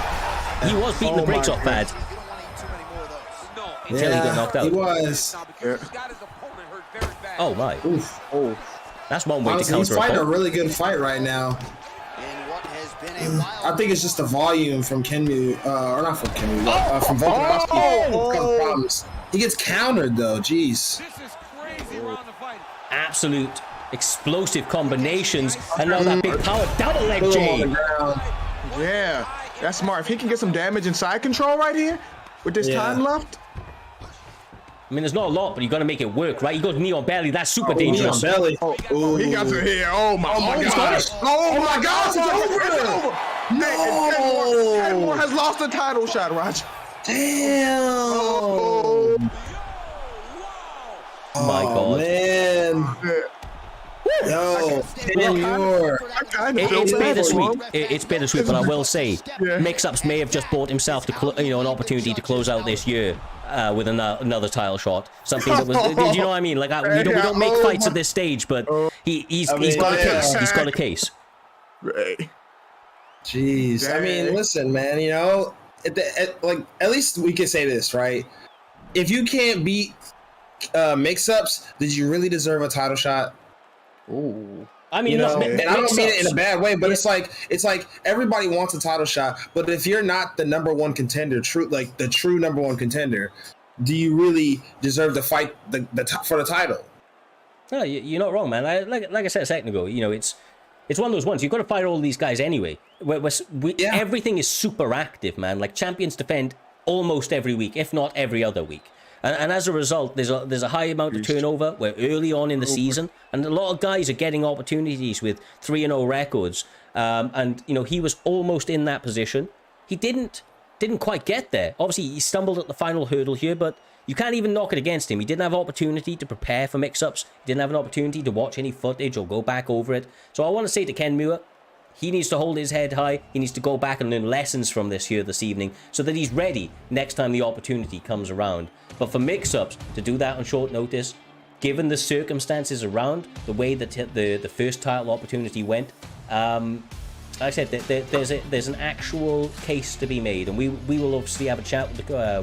beating the brakes off bad until he got knocked out. He was. Yeah. Oh my! Oof. Oh, that's one way honestly, to counter. He's fighting a really good fight right now. I think it's just the volume from Kenmu, or not from Kenmu, from Volkanovski. He gets countered though. Jeez. Absolute explosive combinations, and now that big power double leg J. Yeah, that's smart. If he can get some damage and side control right here with this time left. I mean, there's not a lot, but you got to make it work, right? He goes knee on belly. That's super dangerous. Knee on belly. He got to here. Oh my gosh. Oh my gosh. It's over. No. Kenmore has lost the title shot, Raj. Damn. Oh my God. Man. Yo, it's bittersweet. It's bittersweet, but I will say, Mix-Ups may have just bought himself an opportunity to close out this year with another title shot. Something that was, do you know what I mean? Like we don't make fights at this stage, but he's got a case. He's got a case. Jeez, I mean, listen, man. At least we can say this, right? If you can't beat Mix-Ups, did you really deserve a title shot? Ooh. I mean, and I don't mean it in a bad way, but it's like everybody wants a title shot. But if you're not the number one contender, the true number one contender, do you really deserve to fight for the title? No, you're not wrong, man. Like I said a second ago, it's one of those ones. You've got to fight all these guys anyway. Everything is super active, man. Like, champions defend almost every week, if not every other week. And as a result, there's a high amount of turnover. We're early on in the season, and a lot of guys are getting opportunities with 3-0 records. And he was almost in that position. He didn't quite get there. Obviously, he stumbled at the final hurdle here, but you can't even knock it against him. He didn't have opportunity to prepare for mix-ups. He didn't have an opportunity to watch any footage or go back over it. So I want to say to Ken Muir, he needs to hold his head high. He needs to go back and learn lessons from this here this evening so that he's ready next time the opportunity comes around. But for mix-ups, to do that on short notice, given the circumstances around, the way that the first title opportunity went, like I said, there's an actual case to be made, and we will obviously have a chat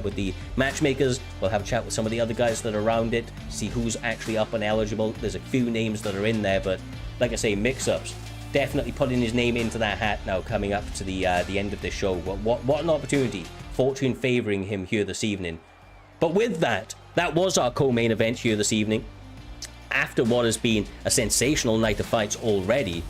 with the matchmakers. We'll have a chat with some of the other guys that are around it, see who's actually up and eligible. There's a few names that are in there, but like I say, mix-ups, definitely putting his name into that hat now coming up to the end of this show. What an opportunity. Fortune favoring him here this evening. But with that was our co-main event here this evening. After what has been a sensational night of fights already,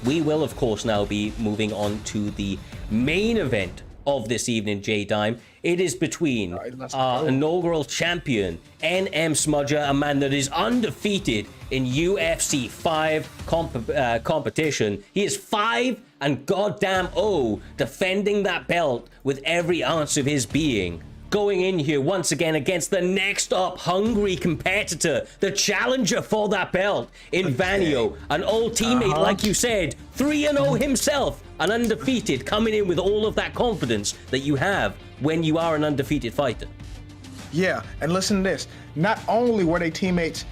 we will, of course, now be moving on to the main event of this evening, J-Dime. It is between our inaugural champion, NM Smudger, a man that is undefeated in UFC 5 competition. He is 5 and goddamn 0, defending that belt with every ounce of his being. Going in here once again against the next up hungry competitor, the challenger for that belt in Vanio, an old teammate, like you said, 3-0 himself, an undefeated, coming in with all of that confidence that you have when you are an undefeated fighter. Yeah, and listen to this. Not only were they teammates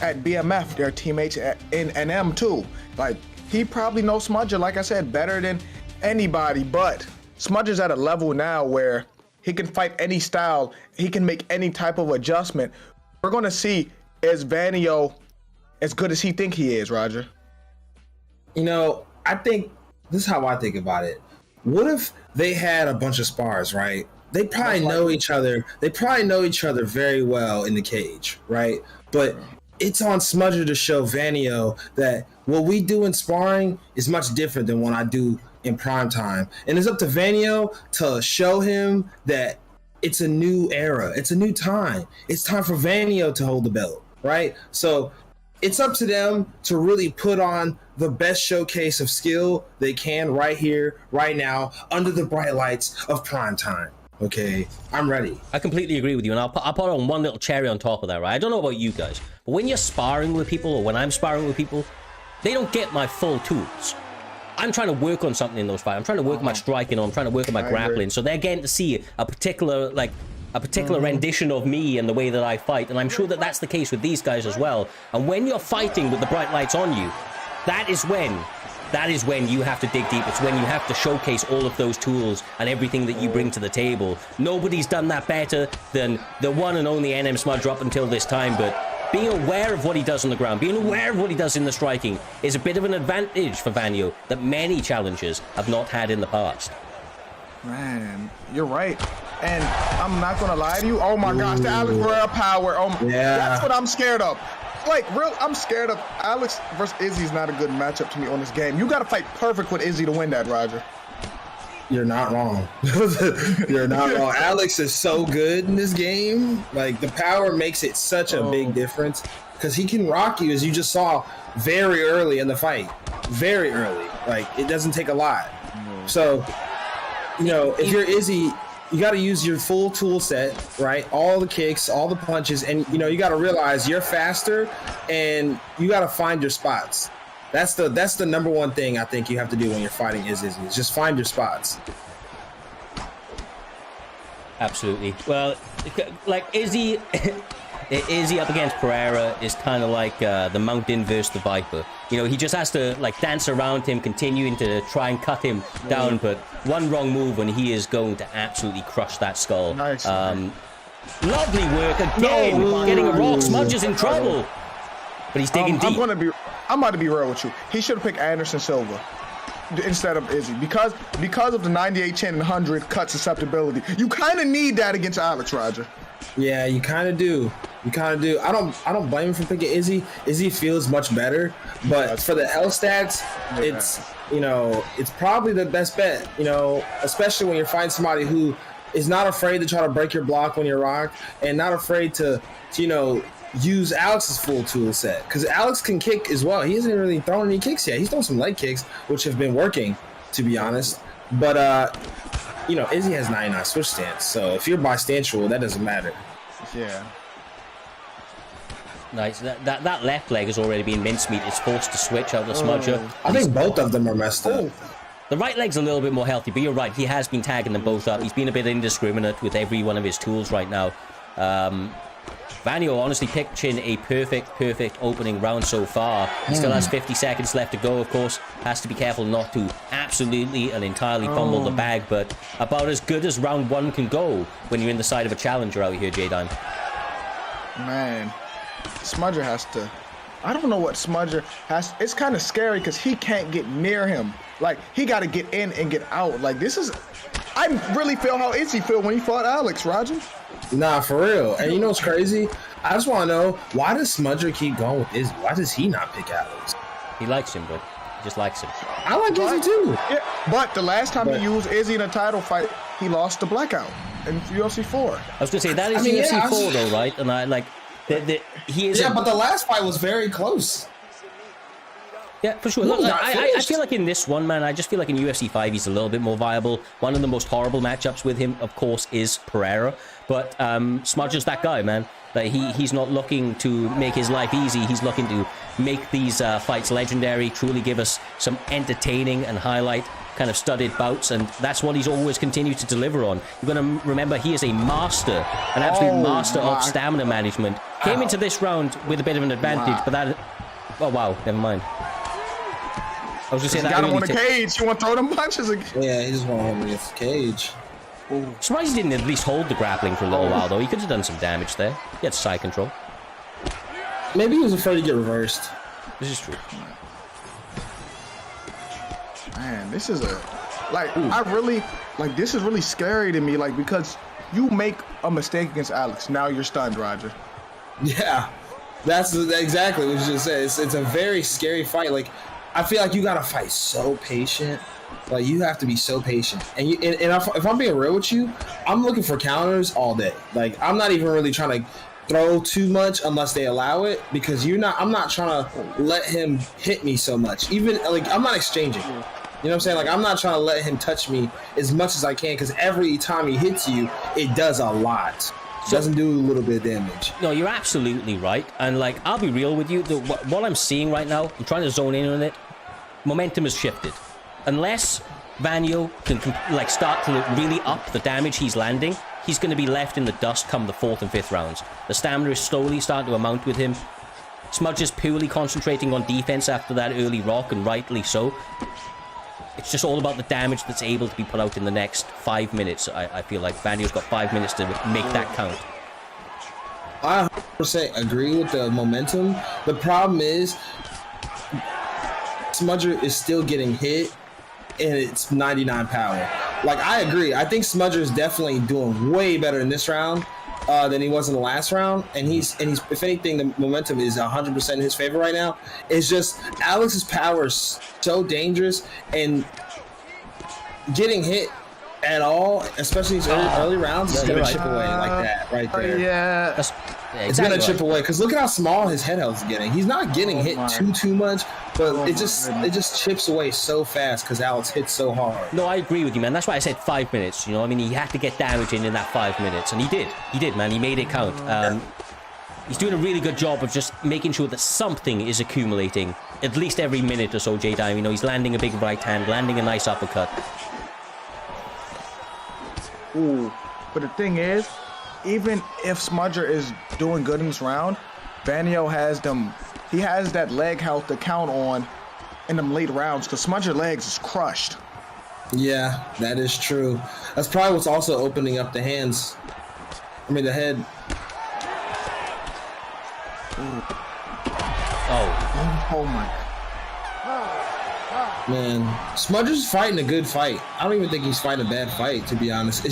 at BMF, they're teammates in NM too. Like, he probably knows Smudger, like I said, better than anybody, but Smudger's at a level now where he can fight any style. He can make any type of adjustment. We're going to see, is Vanio as good as he think he is, Roger? I think this is how I think about it. What if they had a bunch of spars, right? They probably know each other. They probably know each other very well in the cage, right? But it's on Smudger to show Vanio that what we do in sparring is much different than what I do in prime time. And it's up to Vanio to show him that it's a new era. It's a new time. It's time for Vanio to hold the belt, right? So it's up to them to really put on the best showcase of skill they can right here, right now, under the bright lights of prime time. Okay, I'm ready. I completely agree with you, and I'll put on one little cherry on top of that, right? I don't know about you guys, but when you're sparring with people, or when I'm sparring with people, they don't get my full tools. I'm trying to work on something in those fights. I'm trying to work on my striking, or I'm trying to work on my grappling. So they're getting to see a particular rendition of me and the way that I fight. And I'm sure that that's the case with these guys as well. And when you're fighting with the bright lights on you, that is when you have to dig deep. It's when you have to showcase all of those tools and everything that you bring to the table. Nobody's done that better than the one and only NM Smudger up until this time, but being aware of what he does on the ground, being aware of what he does in the striking is a bit of an advantage for Vanio that many challengers have not had in the past. Man, you're right. And I'm not going to lie to you. Oh my gosh, the Alex Pereira power. That's what I'm scared of. I'm scared of Alex versus Izzy is not a good matchup to me on this game. You got to fight perfect with Izzy to win that, Roger. You're not wrong. You're not wrong. Alex is so good in this game. Like, the power makes it such a big difference because he can rock you, as you just saw, very early in the fight. Very early. Like, it doesn't take a lot. So, if you're Izzy, you got to use your full tool set, right? All the kicks, all the punches, and, you got to realize you're faster and you got to find your spots. That's the number one thing I think you have to do when you're fighting Izzy. Is just find your spots. Absolutely. Well, like Izzy up against Pereira is kind of like the mountain versus the viper. He just has to dance around him, continuing to try and cut him down. But one wrong move and he is going to absolutely crush that skull. Nice. Lovely work again. Getting a rock. Smudger's in trouble. But he's digging deep. I'm about to be real with you. He should have picked Anderson Silva instead of Izzy because of the 98 chin and 100 cut susceptibility. You kind of need that against Alex, Roger. Yeah, you kind of do. You kind of do. I don't blame him for picking Izzy. Izzy feels much better, but for the health stats, it's it's probably the best bet. Especially when you're fighting somebody who is not afraid to try to break your block when you're rocked, and not afraid to use Alex's full tool set, because Alex can kick as well. He hasn't really thrown any kicks yet. He's thrown some leg kicks, which have been working, to be honest. But Izzy has 99 switch stance, so if you're by stance rule, that doesn't matter. Yeah. Nice. That left leg has already been mincemeat. It's forced to switch out the Smudger. I think both of them are messed up. The right leg's a little bit more healthy, but you're right. He has been tagging them both up. He's been a bit indiscriminate with every one of his tools right now. Vanio honestly pitching a perfect opening round so far. He still has 50 seconds left to go, of course. Has to be careful not to absolutely and entirely fumble the bag, but about as good as round one can go when you're in the side of a challenger out here, J-Dime. Man, Smudger has to... I don't know what Smudger has... It's kind of scary because he can't get near him. Like, he got to get in and get out. Like, this is... I really feel how Izzy feel when he fought Alex, Roger. Nah, for real. And you know what's crazy? I just want to know, why does Smudger keep going with Izzy? Why does he not pick Alex? He likes him, but he just likes him. I like Izzy too. Yeah, but the last time he used Izzy in a title fight, he lost the blackout in UFC 4. I was going to say, that is UFC 4 though, right? And I like... he is but the last fight was very close. Yeah, for sure. Look, I feel like in this one, man, I just feel like in UFC 5 he's a little bit more viable. One of the most horrible matchups with him, of course, is Pereira. But Smudger's that guy, man. Like, he's not looking to make his life easy. He's looking to make these fights legendary, truly give us some entertaining and highlight kind of studded bouts, and that's what he's always continued to deliver on. You're going to remember he is a master, an absolute master of stamina management. Came into this round with a bit of an advantage, but that... Oh, wow, never mind. I was just saying that. Got him on the cage. You want to throw them punches again? Yeah, he just want to hold him against the cage. Surprised he didn't at least hold the grappling for a little while, though. He could have done some damage there. He had side control. Maybe he was afraid to get reversed. This is true. Man, this is this is really scary to me, like, because you make a mistake against Alex, now you're stunned, Roger. Yeah, that's exactly what you just said. It's a very scary fight. Like, I feel like you gotta fight so patient. Like, you have to be so patient. And if I'm being real with you, I'm looking for counters all day. Like, I'm not even really trying to throw too much unless they allow it, because I'm not trying to let him hit me so much. Even, like, I'm not exchanging. You know what I'm saying? Like, I'm not trying to let him touch me as much as I can, because every time he hits you, it does a lot. It doesn't do a little bit of damage. No, you're absolutely right. And, like, I'll be real with you. What I'm seeing right now, I'm trying to zone in on it. Momentum has shifted. Unless Vanio can, like, start to really up the damage he's landing, he's going to be left in the dust come the 4th and 5th rounds. The stamina is slowly starting to amount with him. Smudger's purely concentrating on defense after that early rock, and rightly so. It's just all about the damage that's able to be put out in the next 5 minutes. I feel like Vanio's got 5 minutes to make that count. I 100% agree with the momentum. The problem is, Smudger is still getting hit, and it's 99 power. Like, I agree. I think Smudger is definitely doing way better in this round than he was in the last round. And he's if anything, the momentum is 100% in his favor right now. It's just Alex's power is so dangerous, and getting hit at all, especially these early rounds, is going to chip away like that right there. Yeah. It's going to chip away, because look at how small his head health is getting. He's not getting hit too much, but it just chips away so fast because Alex hits so hard. No, I agree with you, man. That's why I said 5 minutes. You know, I mean, he had to get damage in that 5 minutes, and he did. He did, man. He made it count. He's doing a really good job of just making sure that something is accumulating at least every minute or so, J-Dime. You know, he's landing a big right hand, landing a nice uppercut. Ooh, but the thing is, even if Smudger is doing good in this round, Vanio has he has that leg health to count on in them late rounds, because Smudger legs is crushed. Yeah, that is true. That's probably what's also opening up the hands. I mean, the head. Oh my. Man, Smudger's fighting a good fight. I don't even think he's fighting a bad fight, to be honest.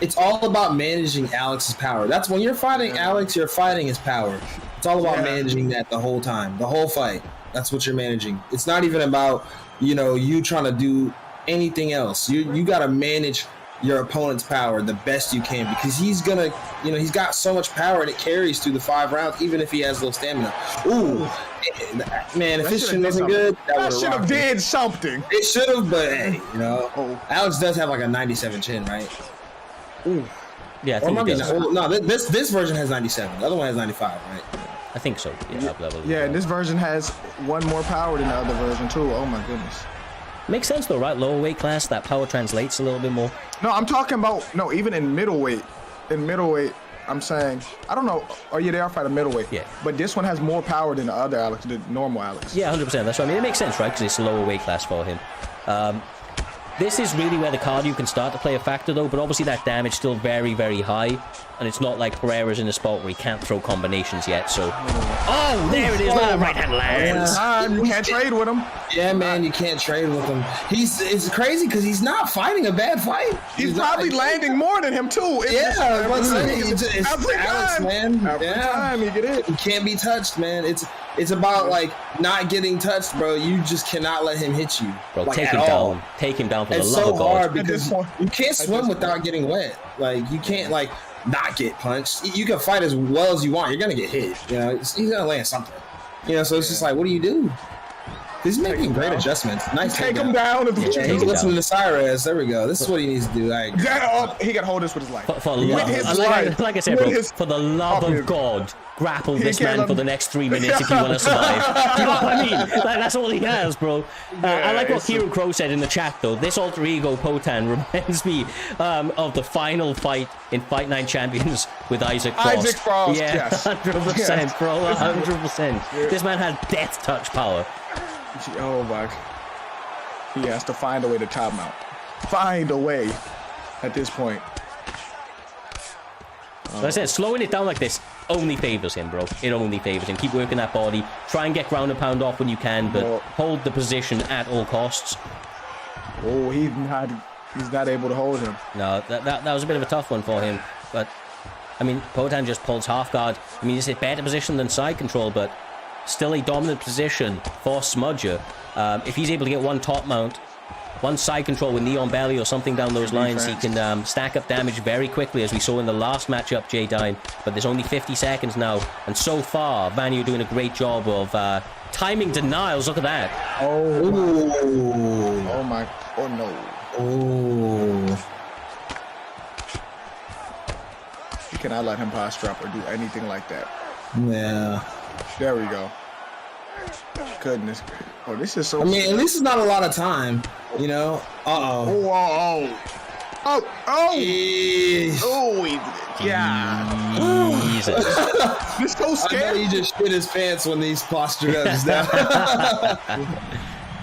It's all about managing Alex's power. That's when you're fighting Alex, you're fighting his power. It's all about managing that the whole time, the whole fight. That's what you're managing. It's not even about, you trying to do anything else. You got to manage your opponent's power the best you can, because he's gonna, he's got so much power and it carries through the 5 rounds, even if he has low stamina. Ooh, man, if his shit wasn't good, that should have did something. It should have, but hey, Alex does have like a 97 chin, right? Ooh. Yeah, I think or maybe no. This version has 97. The other one has 95, right? I think so. Yeah, up level. Yeah, and this version has 1 more power than the other version too. Oh my goodness. Makes sense though, right? Lower weight class, that power translates a little bit more. No, I'm talking about even in middleweight. In middleweight, I'm saying I don't know. Oh yeah, they are fighting middleweight. Yeah. But this one has more power than the other Alex, the normal Alex. Yeah, 100%. That's what I mean. It makes sense, right? Because it's a lower weight class for him. This is really where the cardio can start to play a factor, though. But obviously, that damage is still very, very high. And it's not like Pereira's in a spot where he can't throw combinations yet. So, oh, there it is. That right hand lands. You can't trade with him. Yeah, man, you can't trade with him. It's crazy because he's not fighting a bad fight. He's probably landing more than him too. It's Alex, man. Every time he get it. He can't be touched, man. It's about like not getting touched, bro. You just cannot let him hit you. Bro, like, take him down. Take him down for the love of God. It's so hard because you can't swim without getting wet. Like you can't not get punched. You can fight as well as you want. You're gonna get hit. He's gonna land something. So it's just like, what do you do? He's making great adjustments. Nice. Take him down. He's listening to Cyrus. There we go. This is what he needs to do. He got to hold this with his life. Like I said, bro, for the love of God, grapple this man for the next 3 minutes if you want to survive. You know what I mean? That's all he has, bro. I like what Kieran Crow said in the chat, though. This alter ego Potan reminds me of the final fight in Fight 9 Champions with Isaac Frost. Isaac Frost, yeah, yes. 100%, bro. 100%. This man had death touch power. Oh my! He has to find a way to top him out. Find a way. At this point. Like I said, slowing it down like this only favors him, bro. It only favors him. Keep working that body. Try and get ground and pound off when you can, but hold the position at all costs. Oh, he's not able to hold him. No, that was a bit of a tough one for him. But I mean, Potan just pulls half guard. I mean, it's a better position than side control, but still a dominant position for Smudger. If he's able to get one top mount, one side control with knee on belly or something down those lines, he can stack up damage very quickly, as we saw in the last matchup, J-Dine. But there's only 50 seconds now, and so far, Vanio doing a great job of timing denials. Look at that. Oh my. Oh no. Oh. You cannot let him posture up or do anything like that. Yeah. There we go. Goodness. Oh, this is so. I mean, at least it's not a lot of time, Uh-oh. Oh. Yeah. Jesus. This is so scary. I know he just shit his pants when these postured up down.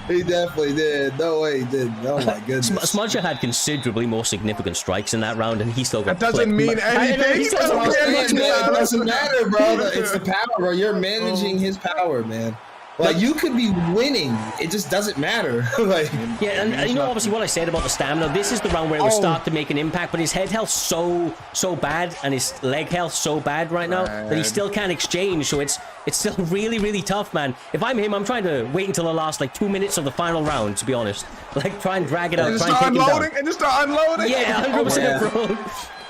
He definitely did. No way he did. Oh my goodness. Smudger had considerably more significant strikes in that round, and he still got. That doesn't mean anything. It doesn't matter, bro. It's the power, bro. You're managing his power, man. Like, you could be winning. It just doesn't matter. Yeah, and obviously what I said about the stamina, this is the round where it will start to make an impact, but his head health so bad, and his leg health so bad right now, that he still can't exchange, so it's still really, really tough, man. If I'm him, I'm trying to wait until the last, 2 minutes of the final round, to be honest. Try and drag it out, try and take him down. And just start unloading? Yeah, 100%, bro.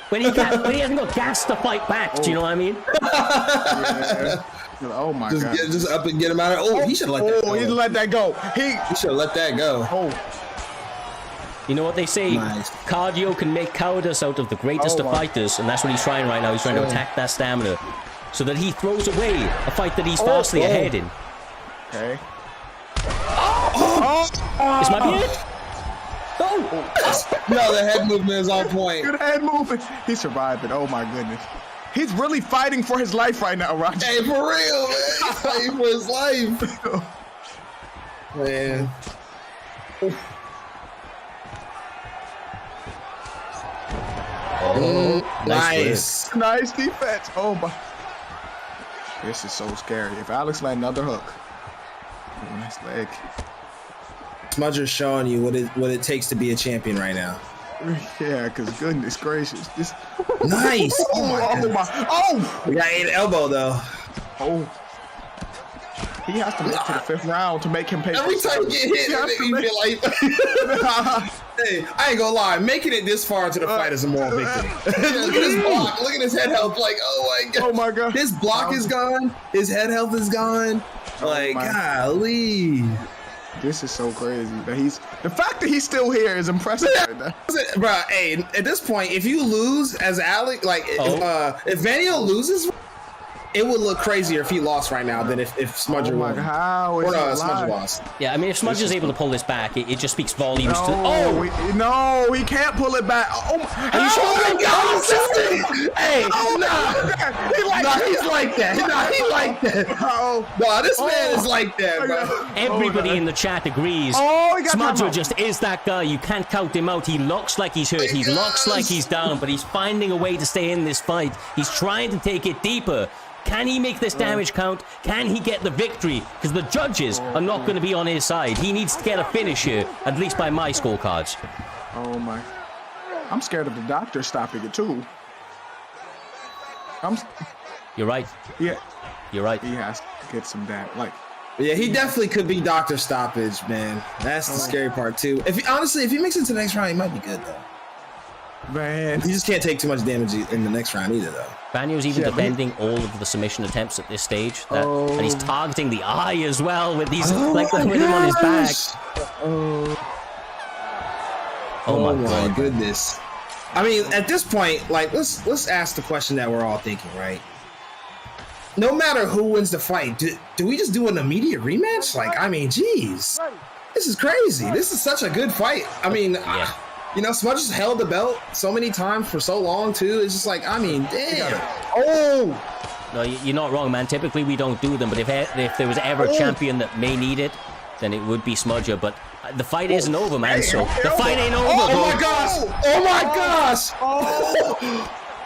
When he hasn't got gas to fight back, do you know what I mean? Yeah. Oh my God! Just up and get him out of. Oh, he should let that go. He let that go. He should let that go. You know what they say? Nice. Cardio can make cowardice out of the greatest of fighters, and that's what he's trying right now. He's trying to attack that stamina, so that he throws away a fight that he's vastly ahead in. Okay. This might be it. No, the head movement is on point. Good head movement. He survived it. Oh my goodness. He's really fighting for his life right now, Roger. Hey, for real, man. He's fighting for his life. Man. Nice. Nice defense. Oh my. This is so scary. If Alex land another hook. Oh, nice leg. Smudger's showing you what it takes to be a champion right now. Yeah, because goodness gracious. This... Nice. Oh, my. We got 8 elbow, though. Oh. He has to make it to the 5th round to make him pay. Every time you get hit, it feel like... Hey, I ain't gonna lie. Making it this far into the fight is a moral victory. Look at his block. Look at his head health. Like, oh my god. Oh my god. His block is gone. His head health is gone. Like, golly. This is so crazy. The fact that he's still here is impressive. Bro, hey, at this point, if you lose as Alex, like, if Vanio loses, it would look crazier if he lost right now than if Smudger won. How is Smudger lost. Yeah, I mean, if Smudger's able to pull this back, it just speaks volumes to... No, he can't pull it back. Are you sure? Hey, he's like that. He like that. No, this man is like that, bro. Everybody in the chat agrees. Smudger just is that guy. You can't count him out. He looks like he's hurt. He looks like he's down, but he's finding a way to stay in this fight. He's trying to take it deeper. Can he make this damage count? Can he get the victory? Because the judges are not going to be on his side. He needs to get a finish here, at least by my scorecards. Oh my. I'm scared of the doctor stopping it too. You're right. Yeah. You're right. He has to get some damage. Like, yeah, he definitely could be doctor stoppage, man. That's the scary part too. If he makes it to the next round, he might be good though. Man, you just can't take too damage in the next round either, though. Vanio's even defending all of the submission attempts at this stage, and he's targeting the eye as well with these, with him on his back. Oh my goodness! I mean, at this point, like, let's ask the question that we're all thinking, right? No matter who wins the fight, do we just do an immediate rematch? Like, I mean, geez, this is crazy. This is such a good fight. I mean. Yeah. You know, Smudger's held the belt so many times for so long, too. It's just like, I mean, damn. No, you're not wrong, man. Typically, we don't do them, but if there was ever a champion that may need it, then it would be Smudger. But the fight isn't over, man, so the fight ain't over, Oh, my gosh! Oh, my gosh!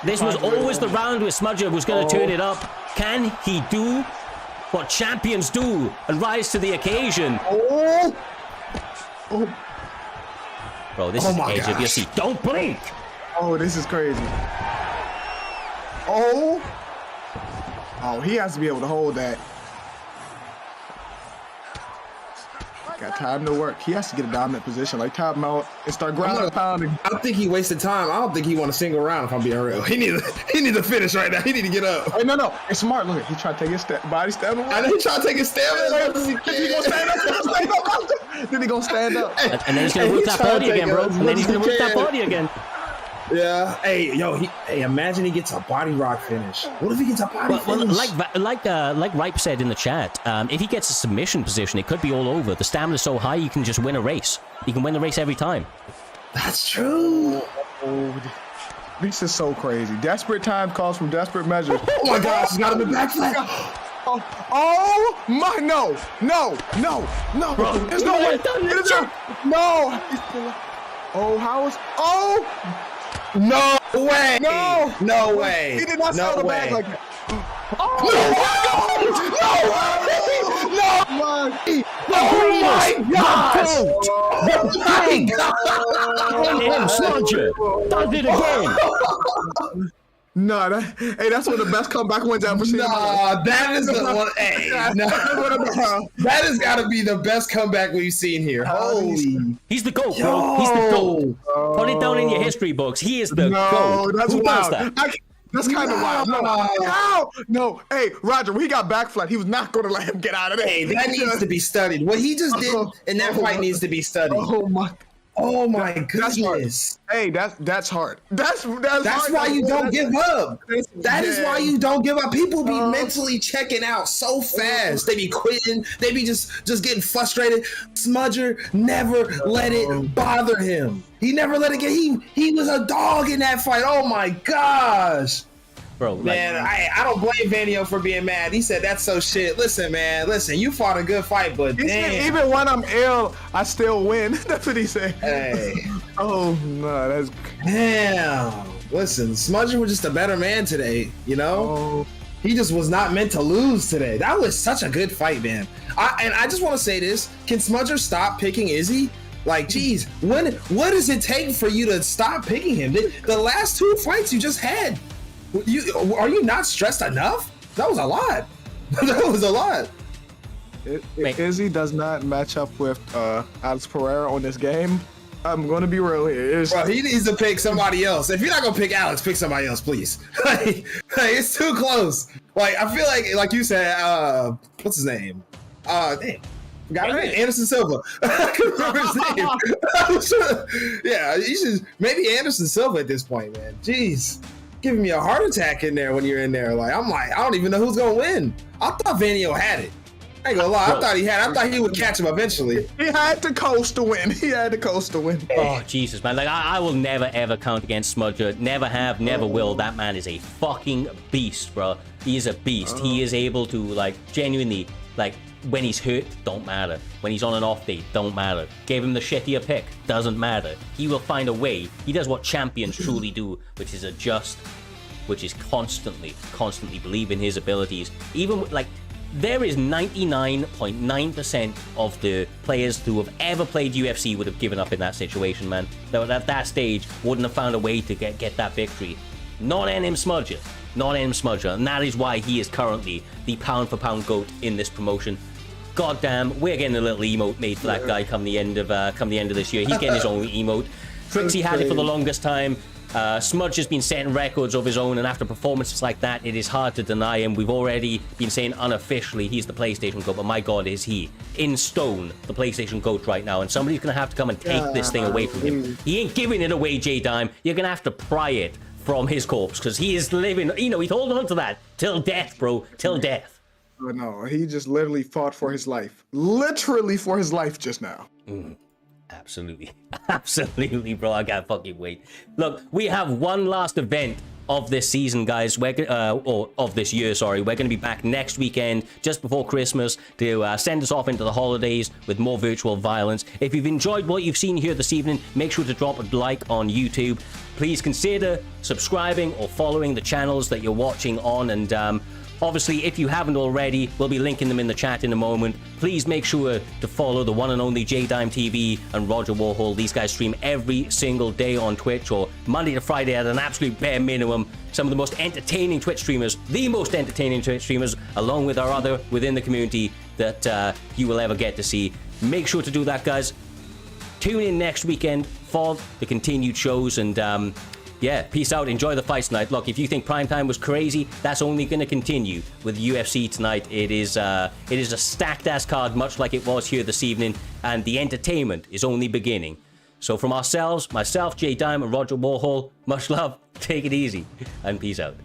This was always the round where Smudger was going to turn it up. Can he do what champions do and rise to the occasion? Bro, this is the edge of your seat. Don't blink! Oh, this is crazy. Oh, he has to be able to hold that. Got time to work. He has to get a dominant position, like top him out and start grounding and pounding. I don't think he wasted time. I don't think he won a single round, if I'm being real. He need to finish right now. He need to get up. Hey, no. It's smart. Look, he tried to take his body stab away. I know he tried to take his stab away. He gonna stand up. Then he gonna stand up. And then he's gonna whip that body again, bro. And then he's gonna whip that body again. Yeah. Hey, imagine he gets a body rock finish. What if he gets a body finish? Like Ripe said in the chat, if he gets a submission position, it could be all over. The stamina's so high, you can just win a race. You can win the race every time. That's true. This is so crazy. Desperate time calls from desperate measures. Oh my gosh, he's got him in back flat. Oh my, no. Bro, there's no way. No. Oh, how is, no way! No way! He did not sell the bag like that. Smudger does it again. No, that's one of the best comeback wins I've ever seen. Nah, that is the one. Hey, that has got to be the best comeback we've seen here. Holy, he's the GOAT, bro. He's the GOAT. Put it down in your history books. He is the GOAT. That's Who wild. does that? That's kind of wild. No. Hey, Roger, we got back flat. He was not going to let him get out of there. Hey, that needs to be studied. What he just did in that fight needs to be studied. Oh my goodness! Hey, that's hard. That's hard. Why you don't give up. That is why you don't give up. People be mentally checking out so fast. They be quitting. They be just getting frustrated. Smudger never let it bother him. He never let it get. He was a dog in that fight. Oh my gosh. Bro, man, I don't blame Vanio for being mad. He said that's so shit. Listen, man, you fought a good fight, but damn. Even when I'm ill, I still win. That's what he said. Hey. Oh no, that's damn. Listen, Smudger was just a better man today, you know? He just was not meant to lose today. That was such a good fight, man. I just want to say this: can Smudger stop picking Izzy? Like, geez, what does it take for you to stop picking him? The last 2 fights you just had, are you not stressed enough? That was a lot. That was a lot. If Izzy does not match up with Alex Pereira on this game, I'm gonna be real here. Bro, he needs to pick somebody else. If you're not gonna pick Alex, pick somebody else, please. like, it's too close. Like, I feel like you said, what's his name? Damn. Forgot his name. Anderson Silva. I couldn't remember his name. Yeah, you should maybe Anderson Silva at this point, man. Jeez. Giving me a heart attack in there when you're in there. Like, I don't even know who's gonna win. I thought Vanio had it. I ain't gonna lie, I thought he would catch him eventually. He had to coast to win. Oh, Jesus, man. Like, I will never, ever count against Smudger. Never have, never will. That man is a fucking beast, bro. He is a beast. He is able to, like, genuinely, like, when he's hurt, don't matter. When he's on an off day, don't matter. Gave him the shittier pick, doesn't matter. He will find a way. He does what champions truly do, which is adjust, which is constantly believe in his abilities. Even, like, there is 99.9% of the players who have ever played UFC would have given up in that situation, man. That at that stage wouldn't have found a way to get that victory. Not NM Smudger. Not NM Smudger. And that is why he is currently the pound-for-pound GOAT in this promotion. Goddamn, we're getting a little emote made for that guy come the end of this year. He's getting his own emote. Trixie had it for the longest time. Smudge has been setting records of his own, and after performances like that, it is hard to deny him. We've already been saying unofficially he's the PlayStation GOAT, but my God, is he in stone the PlayStation GOAT right now? And somebody's gonna have to come and take this thing away from him. He ain't giving it away, J-Dime. You're gonna have to pry it from his corpse, because he is living, you know, he's holding on to that till death, bro, till death. Oh, no, he just literally fought for his life. Literally for his life just now. Absolutely. Absolutely, bro. I can't fucking wait. Look, we have one last event of this season, guys. Or of this year, sorry. We're going to be back next weekend, just before Christmas, to send us off into the holidays with more virtual violence. If you've enjoyed what you've seen here this evening, make sure to drop a like on YouTube. Please consider subscribing or following the channels that you're watching on, and obviously, if you haven't already, we'll be linking them in the chat in a moment. Please make sure to follow the one and only J-Dime TV and Roger Warhol. These guys stream every single day on Twitch, or Monday to Friday at an absolute bare minimum. Some of the most entertaining Twitch streamers, the most entertaining Twitch streamers, along with our other within the community that you will ever get to see. Make sure to do that, guys. Tune in next weekend for the continued shows, and yeah, peace out. Enjoy the fights tonight. Look, if you think primetime was crazy, that's only going to continue with UFC tonight. It is a stacked-ass card, much like it was here this evening, and the entertainment is only beginning. So from ourselves, myself, J-Dime, and Roger Warhol, much love, take it easy, and peace out.